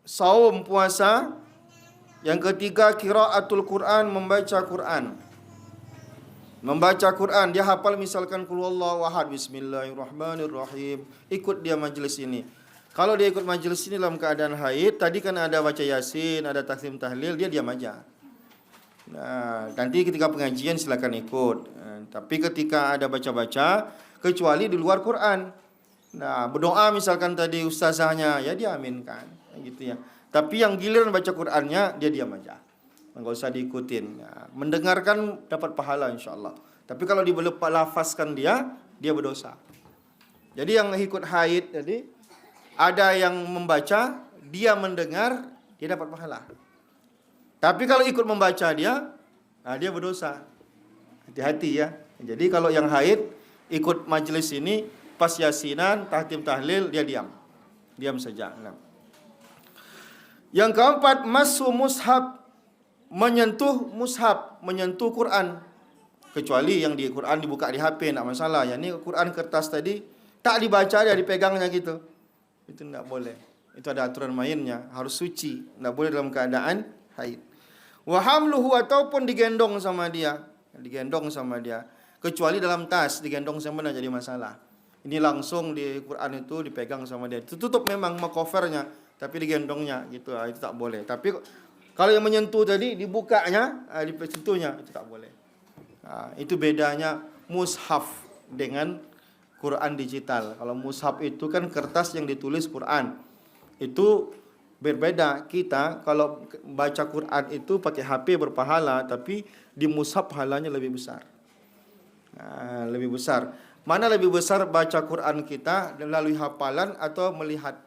saum, puasa. Yang ketiga qiraatul Quran, membaca Quran. Membaca Quran, dia hafal misalkan qul huwallahu ahad, bismillahirrahmanirrahim. Ikut dia majlis ini. Kalau dia ikut majlis ini dalam keadaan haid, tadi kan ada baca yasin, ada taklim tahlil, dia diam aja. Nah, nanti ketika pengajian silakan ikut. Tapi ketika ada baca-baca, kecuali di luar Quran. Nah, berdoa misalkan tadi ustazahnya, ya dia aminkan, gitu ya. Tapi yang giliran baca Qurannya, dia diam aja. Enggak usah diikutin. Nah, mendengarkan dapat pahala insyaallah. Tapi kalau dilafazkan dia berdosa. Jadi yang ikut haid tadi, ada yang membaca, dia mendengar, dia dapat pahala. Tapi kalau ikut membaca dia berdosa. Hati-hati ya. Jadi kalau yang haid ikut majelis ini, pas yasinan, tahtim tahlil, dia diam. Diam saja. Nah. Yang keempat, masu mushaf, menyentuh mushaf, menyentuh Quran. Kecuali yang di Quran dibuka di HP, enggak masalah. Yang ini Quran kertas tadi tak dibaca, dia dipegangnya gitu. Itu enggak boleh. Itu ada aturan mainnya, harus suci. Enggak boleh dalam keadaan haid. Wa hamluhu, ataupun digendong sama dia. Digendong sama dia. Kecuali dalam tas, digendong sama dia jadi masalah. Ini langsung di Quran itu dipegang sama dia. Tutup memang covernya, tapi digendongnya gitu. Itu tak boleh. Tapi kalau yang menyentuh tadi dibukanya, disentuhnya, itu tak boleh. Itu bedanya mushaf dengan Quran digital. Kalau mushaf itu kan kertas yang ditulis Quran. Itu berbeda. Kita kalau baca Quran itu pakai HP berpahala, tapi di mushaf pahalanya lebih besar. Lebih besar. Mana lebih besar, baca Quran kita melalui hafalan atau melihat?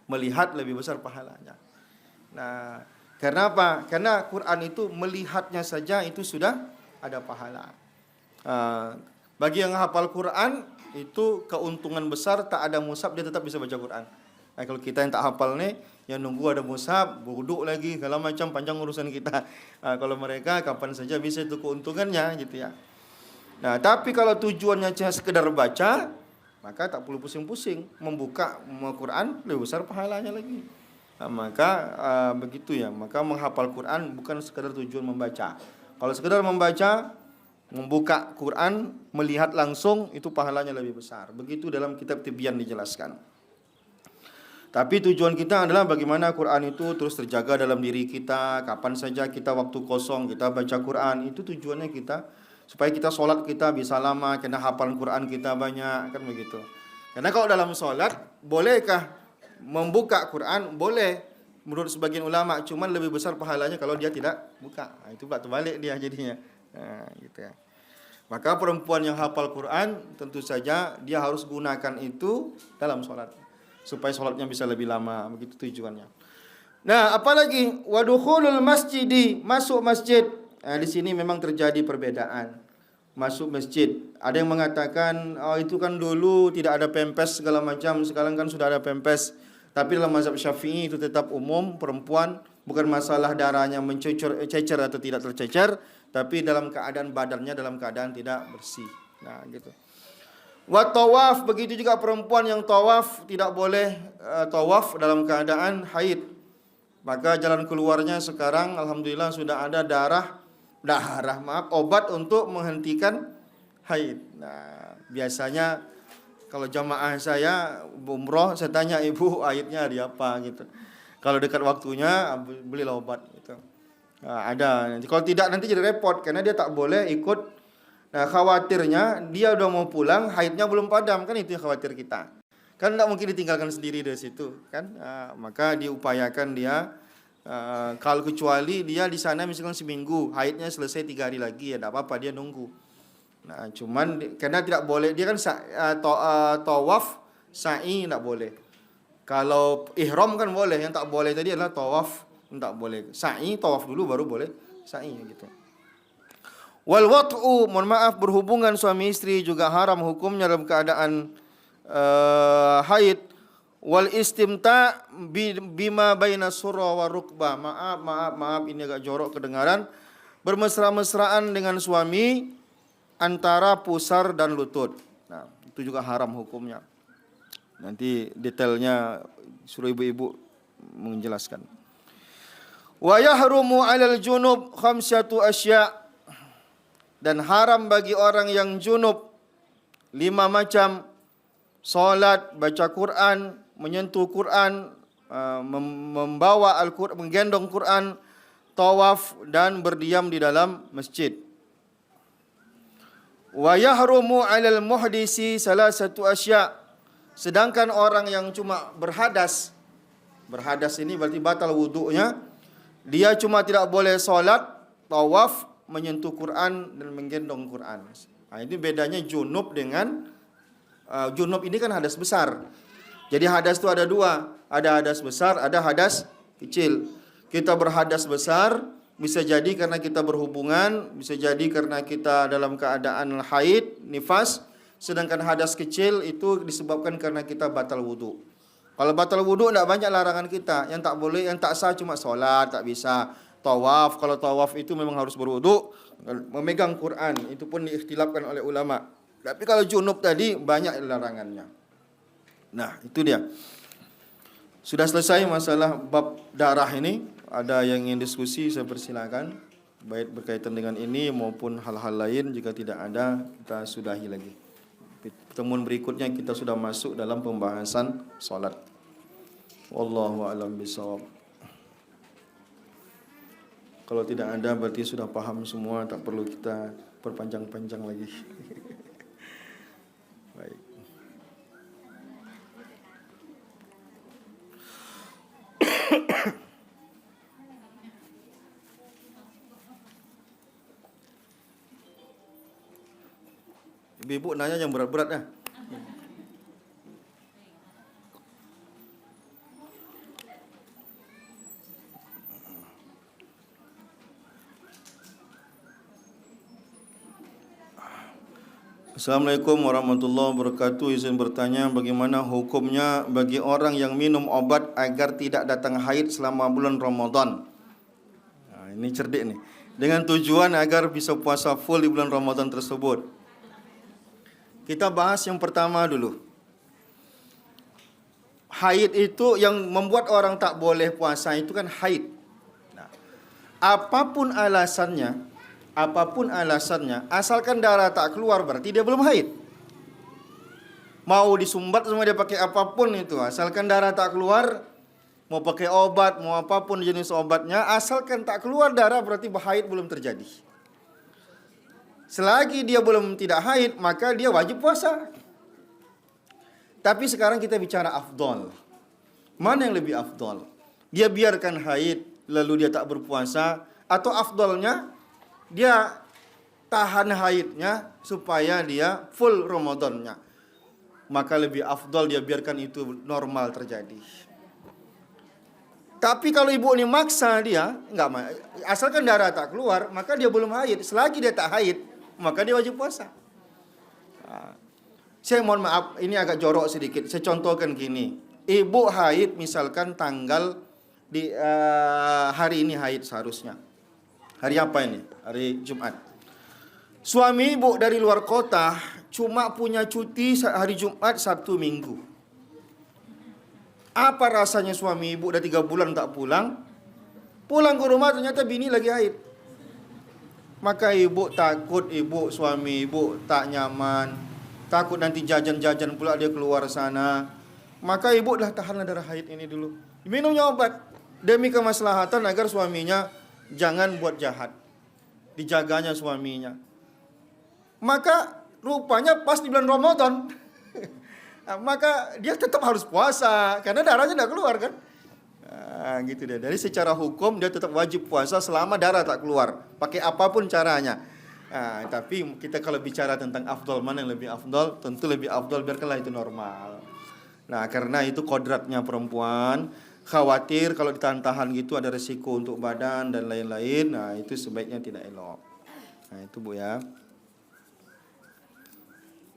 Melihat lebih besar pahalanya. Nah, karena apa? Karena Quran itu melihatnya saja itu sudah ada pahala. Bagi yang hafal Quran itu keuntungan besar, tak ada mushaf dia tetap bisa baca Quran. Nah, kalau kita yang tak hafal nih, yang nunggu ada mushaf, duduk lagi, segala macam panjang urusan kita. Kalau mereka kapan saja bisa itu keuntungannya gitu ya. Nah, tapi kalau tujuannya cuma sekedar baca, maka tak perlu pusing-pusing. Membuka Quran lebih besar pahalanya lagi. Maka begitu ya. Maka menghafal Quran bukan sekedar tujuan membaca. Kalau sekedar membaca, membuka Quran, melihat langsung, itu pahalanya lebih besar. Begitu dalam kitab Tibyan dijelaskan. Tapi tujuan kita adalah bagaimana Quran itu terus terjaga dalam diri kita. Kapan saja kita waktu kosong, kita baca Quran. Itu tujuannya kita, supaya kita sholat kita bisa lama, karena hafalan Quran kita banyak, kan begitu. Karena kalau dalam sholat, bolehkah membuka Quran? Boleh, menurut sebagian ulama, cuman lebih besar pahalanya kalau dia tidak buka. Itu pula terbalik dia jadinya. Gitu ya. Maka perempuan yang hafal Quran tentu saja dia harus gunakan itu dalam sholat, supaya sholatnya bisa lebih lama. Begitu tujuannya. Nah, apalagi wadukhulul masjidi, masuk masjid. Di sini memang terjadi perbedaan. Masuk masjid, ada yang mengatakan itu kan dulu tidak ada pempes segala macam, sekarang kan sudah ada pempes. Tapi dalam mazhab Syafi'i itu tetap umum, perempuan bukan masalah darahnya cecer atau tidak tercecer, tapi dalam keadaan badannya dalam keadaan tidak bersih. Nah, gitu. Wa tawaf, begitu juga perempuan yang tawaf tidak boleh tawaf dalam keadaan haid. Maka jalan keluarnya sekarang alhamdulillah sudah ada obat untuk menghentikan haid. Nah, biasanya kalau jamaah saya umroh, saya tanya ibu haidnya hari apa gitu. Kalau dekat waktunya belilah obat gitu. Nah, ada. Kalau tidak nanti jadi repot karena dia tak boleh ikut. Nah, khawatirnya dia udah mau pulang, haidnya belum padam, kan itu yang khawatir kita. Kan tidak mungkin ditinggalkan sendiri dari situ, kan? Maka diupayakan dia Kalau kecuali dia di sana misalkan seminggu, haidnya selesai 3 hari lagi, ya tidak apa-apa, dia nunggu. Nah, cuman karena tidak boleh, dia kan tawaf, sa'i tidak boleh. Kalau ihram kan boleh, yang tak boleh tadi adalah tawaf, tak boleh. Sa'i, tawaf dulu baru boleh sa'i gitu. Wal wat'u, mohon maaf, berhubungan suami istri juga haram hukumnya dalam keadaan haid. Wal istimta bima baina surra wa rukbah. Maaf, ini agak jorok kedengaran. Bermesra-mesraan dengan suami antara pusar dan lutut. Nah, itu juga haram hukumnya. Nanti detailnya suruh ibu-ibu menjelaskan. Wa yahrumu 'alal junub khamsatu asya'. Dan haram bagi orang yang junub 5 macam: salat, baca Quran, menyentuh Quran, membawa Al-Quran, menggendong Quran, tawaf dan berdiam di dalam masjid. Wa yahrumu 'alal muhdisi salasatu asya'. Sedangkan orang yang cuma berhadas ini berarti batal wudunya, dia cuma tidak boleh salat, tawaf, menyentuh Quran dan menggendong Quran. Nah, ini bedanya junub dengan junub ini kan hadas besar. Jadi hadas itu ada 2, ada hadas besar, ada hadas kecil. Kita berhadas besar bisa jadi karena kita berhubungan, bisa jadi karena kita dalam keadaan haid, nifas. Sedangkan hadas kecil itu disebabkan karena kita batal wudu. Kalau batal wudu tidak banyak larangan kita. Yang tak boleh, yang tak sah cuma solat, tak bisa. Tawaf, kalau tawaf itu memang harus berwudu. Memegang Quran, itu pun diikhtilafkan oleh ulama. Tapi kalau junub tadi banyak larangannya. Nah, itu dia. Sudah selesai masalah bab darah ini. Ada yang ingin diskusi, saya persilakan. Baik berkaitan dengan ini maupun hal-hal lain. Jika tidak ada, kita sudahi lagi. Pertemuan berikutnya kita sudah masuk dalam pembahasan solat. Wallahu a'lam bishawab. Kalau tidak ada berarti sudah paham semua, tak perlu kita perpanjang-panjang lagi. Baik. Ibu nanya yang berat-berat dah. Assalamualaikum warahmatullahi wabarakatuh. Izin bertanya, bagaimana hukumnya bagi orang yang minum obat agar tidak datang haid selama bulan Ramadan? Nah, ini cerdik nih. Dengan tujuan agar bisa puasa full di bulan Ramadan tersebut. Kita bahas yang pertama dulu. Haid itu yang membuat orang tak boleh puasa itu kan haid. Nah, apapun alasannya, asalkan darah tak keluar berarti dia belum haid. Mau disumbat semua dia pakai apapun itu, asalkan darah tak keluar, mau pakai obat, mau apapun jenis obatnya, asalkan tak keluar darah berarti haid belum terjadi. Selagi dia belum tidak haid, maka dia wajib puasa. Tapi sekarang kita bicara afdol. Mana yang lebih afdol? Dia biarkan haid, lalu dia tak berpuasa, atau afdolnya dia tahan haidnya supaya dia full Ramadannya. Maka lebih afdol dia biarkan itu normal terjadi. Tapi kalau ibu ini maksa dia, asalkan darah tak keluar, maka dia belum haid. Selagi dia tak haid, maka dia wajib puasa. Saya mohon maaf, ini agak jorok sedikit. Saya contohkan gini. Ibu haid misalkan tanggal di hari ini haid seharusnya. Hari apa ini? Hari Jumat. Suami ibu dari luar kota cuma punya cuti hari Jumat, Sabtu, Minggu. Apa rasanya suami ibu udah 3 bulan tak pulang? Pulang ke rumah ternyata bini lagi haid. Maka ibu takut, suami ibu tak nyaman, takut nanti jajan-jajan pula dia keluar sana. Maka ibu dah tahanlah darah haid ini dulu. Minumnya obat demi kemaslahatan agar suaminya jangan buat jahat. Dijaganya suaminya. Maka rupanya pas di bulan Ramadan, maka dia tetap harus puasa karena darahnya tidak keluar kan. Gitu dia. Dari secara hukum dia tetap wajib puasa selama darah tak keluar, pakai apapun caranya. Tapi kita kalau bicara tentang afdol, mana yang lebih afdol, tentu lebih afdol biarkanlah itu normal. Nah, karena itu kodratnya perempuan, khawatir kalau ditahan-tahan gitu ada resiko untuk badan dan lain-lain. Nah, itu sebaiknya tidak elok. Nah, itu Bu ya.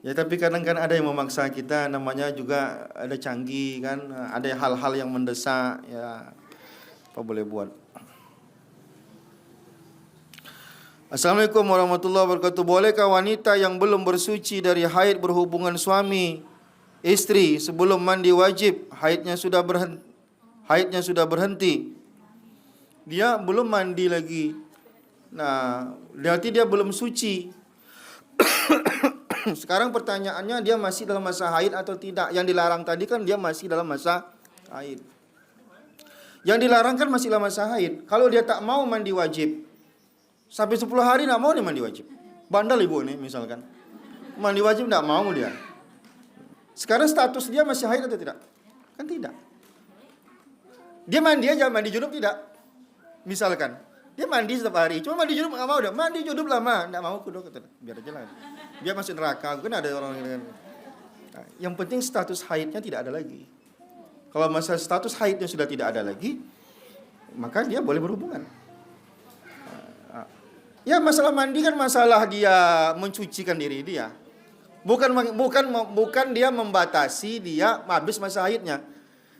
Ya, tapi kadang-kadang ada yang memaksa kita, namanya juga ada canggih kan, ada hal-hal yang mendesak, ya apa boleh buat. Assalamualaikum warahmatullahi wabarakatuh. Bolehkah wanita yang belum bersuci dari haid berhubungan suami istri sebelum mandi wajib? Haidnya sudah berhenti. Dia belum mandi lagi. Nah, berarti dia belum suci. Sekarang pertanyaannya, dia masih dalam masa haid atau tidak? Yang dilarang tadi kan dia masih dalam masa haid. Yang dilarang kan masih dalam masa haid. Kalau dia tak mau mandi wajib, sampai 10 hari tak mau dia mandi wajib. Bandel ibu ini misalkan, mandi wajib tak mau dia. Sekarang status dia masih haid atau tidak? Kan tidak. Dia mandi aja, mandi junub tidak? Misalkan dia mandi setiap hari, cuma mandi junub nggak mau dia. Mandi junub lama, nggak mau kudu kata. Biar aja lah. Dia masuk neraka. Kan ada orang yang yang penting status haidnya tidak ada lagi. Kalau masa status haidnya sudah tidak ada lagi, maka dia boleh berhubungan. Ya, masalah mandi kan masalah dia mencucikan diri dia. Bukan dia membatasi dia habis masa haidnya.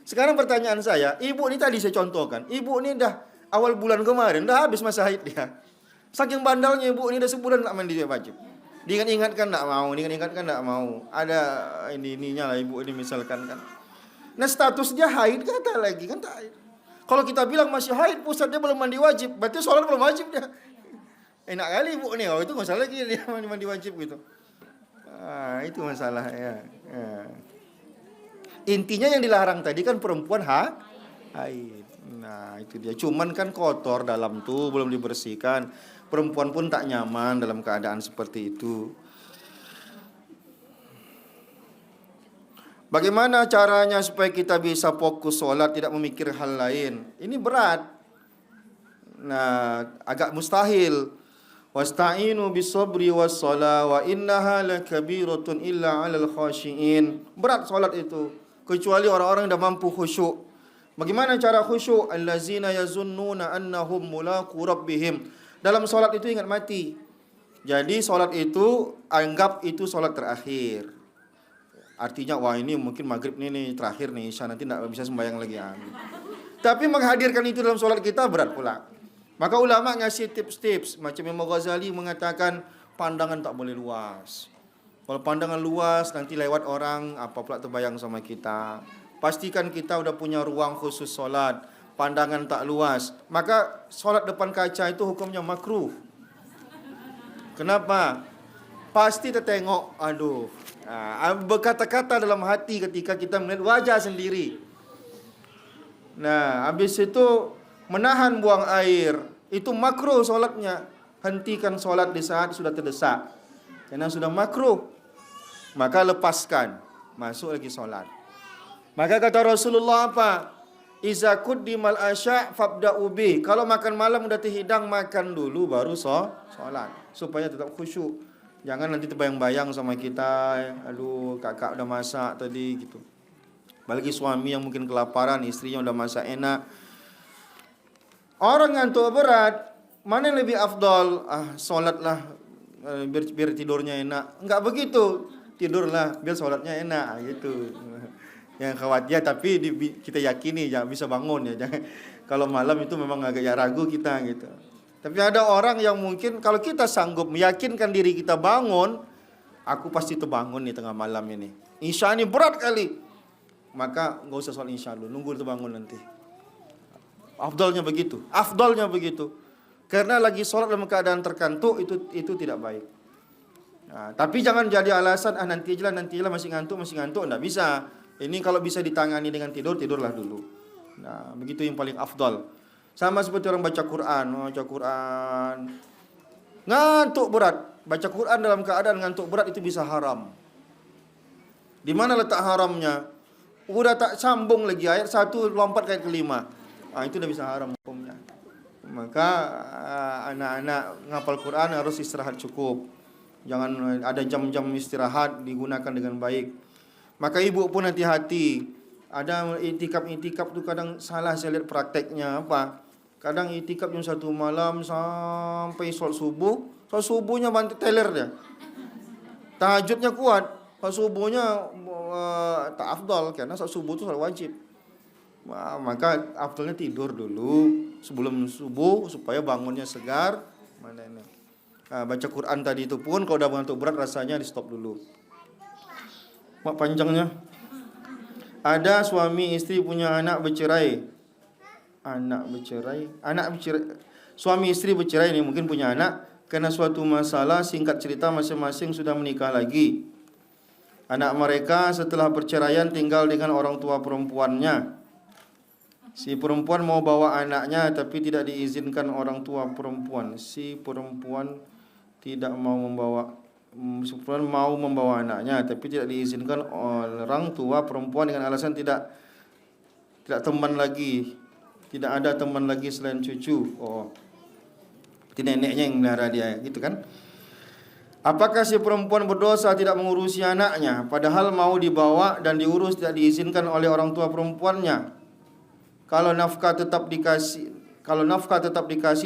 Sekarang pertanyaan saya, ibu ini tadi saya contohkan, ibu ini dah awal bulan kemarin dah habis masa haid dia. Saking bandalnya ibu ini dah sebulan tak mandi dia wajib. Diingat-ingatkan tak mau. Ada ininya lah ibu ini misalkan kan. Nah, status dia haid kata lagi kan tak haid. Kalau kita bilang masih haid, pusat dia belum mandi wajib, berarti sholat belum wajib dia. Enak kali ibu nih, itu masalah lagi dia mandi wajib gitu. Itu masalah ya. Intinya yang dilarang tadi kan perempuan haid. Nah, itu dia. Cuman kan kotor dalam tuh belum dibersihkan. Perempuan pun tak nyaman dalam keadaan seperti itu. Bagaimana caranya supaya kita bisa fokus sholat, tidak memikir hal lain? Ini berat. Nah, agak mustahil. Wasta'inu bis-sabri was-shalah wa innaha lakabiratun illa 'alal khashiin. Berat sholat itu, kecuali orang-orang yang dah mampu khusyuk. Bagaimana cara khusyuk? Allazina yazunnuna annahum mulaqu rabbihim. Dalam solat itu ingat mati. Jadi solat itu anggap itu solat terakhir. Artinya wah ini mungkin maghrib nih terakhir nih, isya nanti tidak bisa sembahyang lagi. Tapi menghadirkan itu dalam solat kita berat pula. Maka ulama ngasih tips-tips. Macam Imam Ghazali mengatakan pandangan tak boleh luas. Kalau pandangan luas nanti lewat orang apa pula terbayang sama kita. Pastikan kita udah punya ruang khusus solat. Pandangan tak luas, maka solat depan kaca itu hukumnya makruh. Kenapa? Pasti tertengok, berkata-kata dalam hati ketika kita melihat wajah sendiri. Nah, habis itu menahan buang air, itu makruh solatnya. Hentikan solat di saat sudah terdesak, karena sudah makruh. Maka lepaskan, masuk lagi solat. Maka kata Rasulullah apa? Iza quddimal asya' fabda'u bi. Kalau makan malam udah terhidang, makan dulu baru sholat, supaya tetap khusyuk. Jangan nanti terbayang-bayang sama kita, aduh kakak udah masak tadi gitu. Bagi suami yang mungkin kelaparan, istrinya udah masak enak. Orang ngantuk berat, mana yang lebih afdol? Sholatlah biar tidurnya enak. Enggak begitu, tidurlah biar sholatnya enak gitu. Yang khawatir, tapi kita yakini jangan bisa bangun ya. Jangan, kalau malam itu memang agak ragu kita gitu. Tapi ada orang yang mungkin kalau kita sanggup meyakinkan diri kita bangun, aku pasti terbangun nih tengah malam ini. Isya ini berat kali. Maka enggak usah sholat isya dulu, nunggu terbangun nanti. Afdalnya begitu. Karena lagi sholat dalam keadaan terkantuk itu tidak baik. Nah, tapi jangan jadi alasan nanti aja masih ngantuk, enggak bisa. Ini kalau bisa ditangani dengan tidurlah dulu. Nah, begitu yang paling afdal. Sama seperti orang baca Quran. Ngantuk berat. Baca Quran dalam keadaan ngantuk berat itu bisa haram. Di mana letak haramnya? Udah tak sambung lagi ayat 1 lompat ke ayat kelima. Itu udah bisa haram hukumnya. Maka anak-anak ngapal Quran harus istirahat cukup. Jangan ada jam-jam istirahat, digunakan dengan baik. Maka ibu pun hati-hati. Ada itikaf tu kadang salah saya lihat prakteknya apa. Kadang itikaf jam 1 malam sampai solat subuh. Solat subuhnya bantu teler dia. Tahajudnya kuat. Solat subuhnya tak afdal karena solat subuh itu solat wajib. Maka afdalnya tidur dulu sebelum subuh supaya bangunnya segar. Mana ini? Baca Quran tadi itu pun kalau udah ngantuk berat rasanya di stop dulu. Panjangnya. Ada suami istri punya anak bercerai. Suami istri bercerai ini mungkin punya anak karena suatu masalah, singkat cerita masing-masing sudah menikah lagi. Anak mereka setelah perceraian tinggal dengan orang tua perempuannya. Si perempuan mau bawa anaknya tapi tidak diizinkan orang tua perempuan. Si perempuan mau membawa anaknya tapi tidak diizinkan orang tua perempuan dengan alasan tidak teman lagi. Tidak ada teman lagi selain cucu. Itu neneknya yang melihara dia, gitu kan? Apakah si perempuan berdosa tidak mengurusi anaknya padahal mau dibawa dan diurus tidak diizinkan oleh orang tua perempuannya? Kalau nafkah tetap dikasih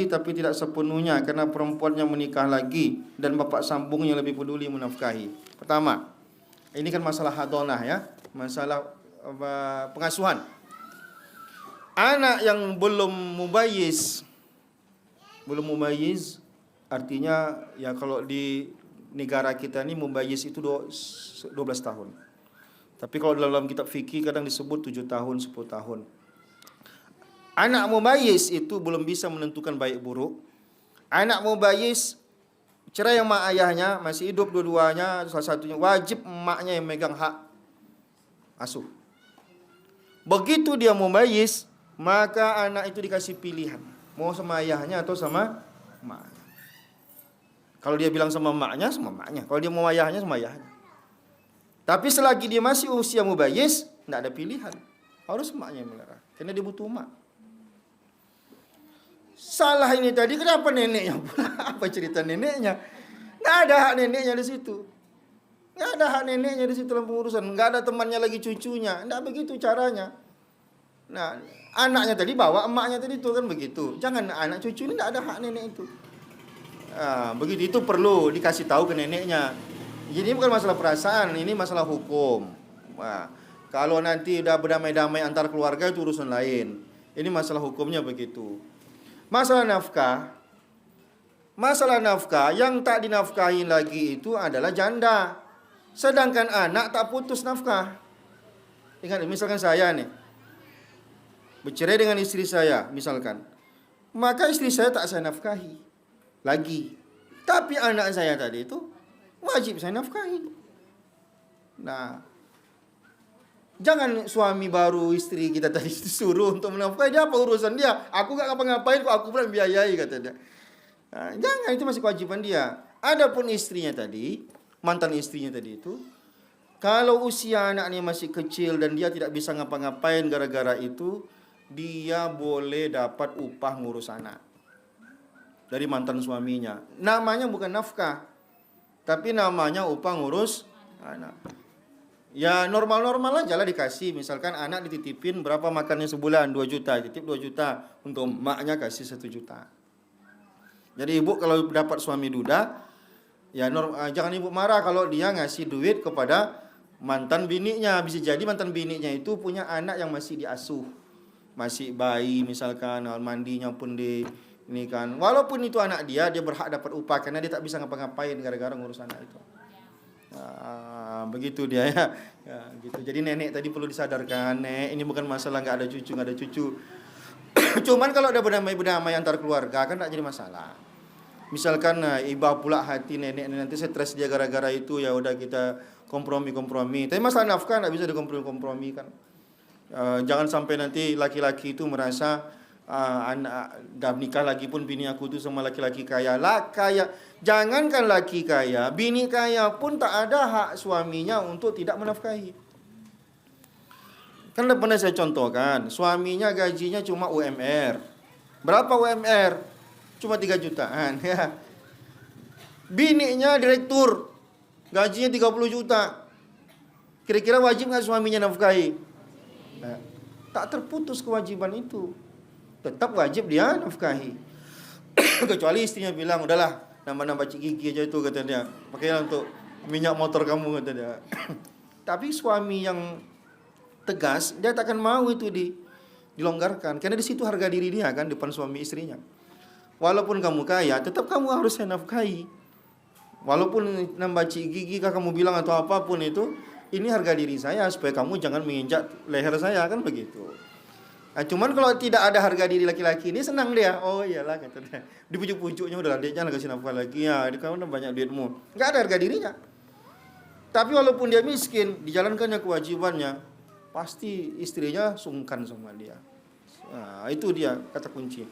tapi tidak sepenuhnya karena perempuannya menikah lagi dan bapak sambung yang lebih peduli menafkahi. Pertama, ini kan masalah hadonah ya, masalah pengasuhan. Anak yang belum mumayyiz artinya ya kalau di negara kita ini mumayyiz itu 12 tahun. Tapi kalau dalam kitab fikih kadang disebut 7 tahun, 10 tahun. Anak mumayyiz itu belum bisa menentukan baik buruk. Anak mumayyiz cerai sama ayahnya, masih hidup dua-duanya, salah satunya wajib emaknya yang megang hak asuh. Begitu dia mumayyiz, maka anak itu dikasih pilihan, mau sama ayahnya atau sama emaknya. Kalau dia bilang sama emaknya, sama emaknya. Kalau dia mau ayahnya, sama ayahnya. Tapi selagi dia masih usia mumayyiz, tidak ada pilihan, harus emaknya yang melarang, karena dia butuh emak. Salah ini tadi, kenapa neneknya pula? Apa cerita neneknya? Nggak ada hak neneknya di situ. Nggak ada hak neneknya di situ dalam pengurusan. Nggak ada temannya lagi cucunya. Nggak begitu caranya. Nah, anaknya tadi bawa emaknya tadi itu kan begitu. Jangan anak cucu ini nggak ada hak nenek itu. Begitu itu perlu dikasih tahu ke neneknya. Jadi ini bukan masalah perasaan, ini masalah hukum. Kalau nanti udah berdamai-damai antar keluarga itu urusan lain. Ini masalah hukumnya begitu. Masalah nafkah yang tak dinafkahi lagi itu adalah janda. Sedangkan anak tak putus nafkah. Ingat, misalkan saya nih bercerai dengan istri saya, misalkan. Maka istri saya tak saya nafkahi lagi. Tapi anak saya tadi itu wajib saya nafkahi. Nah, jangan suami baru istri kita tadi disuruh untuk menafkahi. Dia apa urusan dia? Aku gak ngapa-ngapain kok, aku pula biayai, kata dia. Nah, jangan, itu masih kewajiban dia. Adapun istrinya tadi, mantan istrinya tadi itu, kalau usia anaknya masih kecil dan dia tidak bisa ngapa-ngapain gara-gara itu, dia boleh dapat upah ngurus anak dari mantan suaminya. Namanya bukan nafkah, tapi namanya upah ngurus anak. Ya normal-normal aja lah dikasih. Misalkan anak dititipin berapa makannya sebulan, 2 juta, titip 2 juta. Untuk maknya kasih 1 juta. Jadi ibu kalau dapat suami duda, ya jangan ibu marah kalau dia ngasih duit kepada mantan bininya. Bisa jadi mantan bininya itu punya anak yang masih diasuh, masih bayi misalkan, mandinya pun ini kan. Walaupun itu anak dia berhak dapat upah karena dia tak bisa ngapa-ngapain gara-gara ngurus anak itu. Begitu dia ya, gitu. Jadi nenek tadi perlu disadarkan, nek, ini bukan masalah nggak ada cucu. Cuman kalau ada berdamai antar keluarga kan tak jadi masalah. Misalkan iba pula hati nenek nanti stres dia gara-gara itu, ya udah kita kompromi. Tapi masalah nafkah nggak bisa dikompromi kan. Jangan sampai nanti laki-laki itu merasa anak dah nikah lagi pun bini aku tu sama laki-laki kaya. Jangankan laki kaya, bini kaya pun tak ada hak suaminya untuk tidak menafkahi. Kan udah pernah saya contohkan, suaminya gajinya cuma UMR. Berapa UMR? Cuma 3 jutaan ya. Bininya direktur, gajinya 30 juta. Kira-kira wajib nggak suaminya nafkahi? Nah, tak terputus kewajiban itu. Tetap wajib dia nafkahi. Kecuali istrinya bilang, udahlah, nambah-nambah gigi aja itu, kata dia. Pakailah untuk minyak motor kamu, kata dia. Tapi suami yang tegas, dia tak akan mau itu dilonggarkan. Karena di situ harga diri dia kan, depan suami istrinya. Walaupun kamu kaya, tetap kamu harus nafkahi. Walaupun nambah gigi kamu bilang atau apapun itu, ini harga diri saya supaya kamu jangan menginjak leher saya, kan begitu. Nah, cuman kalau tidak ada harga diri laki-laki ini senang dia. Oh iyalah, kata dia. Di pucuk-pucuknya udahlah, dia jangan kasih nafkah lagi ya. Kamu udah banyak duitmu. Enggak ada harga dirinya. Tapi walaupun dia miskin, dijalankannya kewajibannya, pasti istrinya sungkan sama dia. Nah, itu dia kata kunci.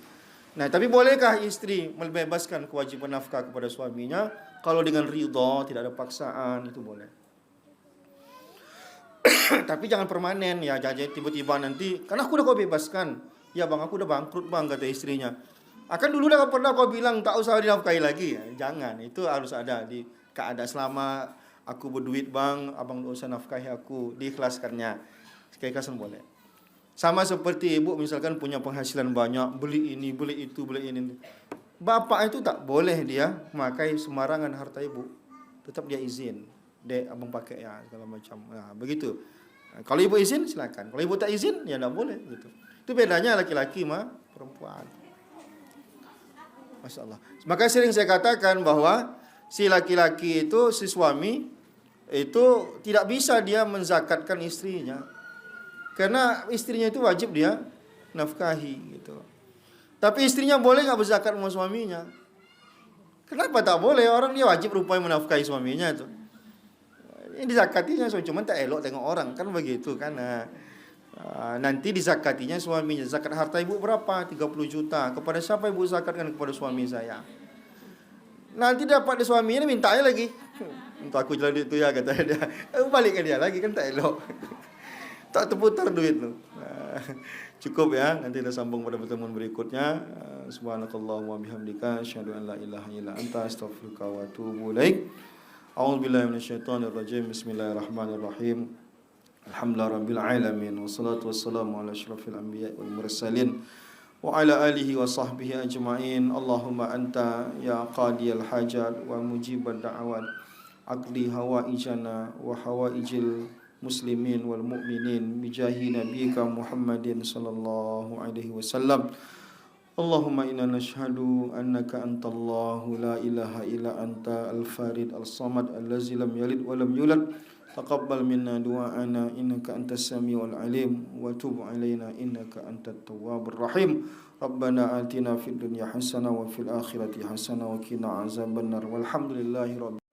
Nah, tapi bolehkah istri membebaskan kewajiban nafkah kepada suaminya kalau dengan ridho, tidak ada paksaan, itu boleh. Tapi jangan permanen ya, jangan tiba-tiba nanti, karena aku udah kau bebaskan. Ya bang, aku udah bangkrut bang, kata istrinya. Akan dulu udah pernah kau bilang tak usah dinafkahi lagi ya. Jangan, itu harus ada di keadaan selama aku berduit bang, abang tak usah nafkahi aku, diikhlaskannya. Keikhlasan boleh. Sama seperti ibu misalkan punya penghasilan banyak, beli ini, beli itu, beli ini. Bapak itu tak boleh dia memakai sembarangan harta ibu. Tetap dia izin. Dek, abang pakai ya, segala macam. Nah, begitu. Nah, kalau ibu izin silakan. Kalau ibu tak izin ya enggak boleh gitu. Itu bedanya laki-laki sama perempuan. Masya Allah. Maka sering saya katakan bahwa si laki-laki itu, si suami itu tidak bisa dia menzakatkan istrinya. Karena istrinya itu wajib dia nafkahi gitu. Tapi istrinya boleh nggak berzakat sama suaminya? Kenapa tak boleh? Orang dia wajib rupanya menafkahi suaminya itu. Ini dizakatinya, cuma tak elok tengok orang kan begitu kan. Nanti dizakatinya suaminya. Zakat harta ibu berapa? 30 juta. Kepada siapa ibu zakatkan? Kepada suami saya. Nanti dapat suaminya minta lagi. Untuk aku jual duit itu ya, kata dia. Balik ke dia lagi kan tak elok. Tak terputar duit tu. Cukup ya, nanti kita sambung pada pertemuan berikutnya. Subhanakallahumma bihamdika asyhadu an la ilaha illa anta astaghfiruka wa atubu ilaik. A'udzubillahi minasyaitonir rajim. Bismillahirrahmanirrahim. Alhamdulillahirabbil alamin wassalatu wassalamu ala asyrafil anbiya'i wal mursalin wa ala alihi wa sahbihi ajma'in. Allahumma anta ya qadiyal hajat wa mujibad da'awat. Aqdi hawaijana wa hawaijil muslimin wal mu'minin bijahi nabiyika Muhammadin sallallahu alaihi wasallam. Allahumma inna nashhadu annaka antallahu la ilaha illa anta al-farid al-samad allazi lam yalid wa lam yulad. Taqabbal minna du'ana innaka antas samiul alim wa tub alaina innaka antat tawwabur rahim. Rabbana atina fid dunya hasanah wa fil akhirati hasanah wa qina azabannar. Walhamdulillahi rabbil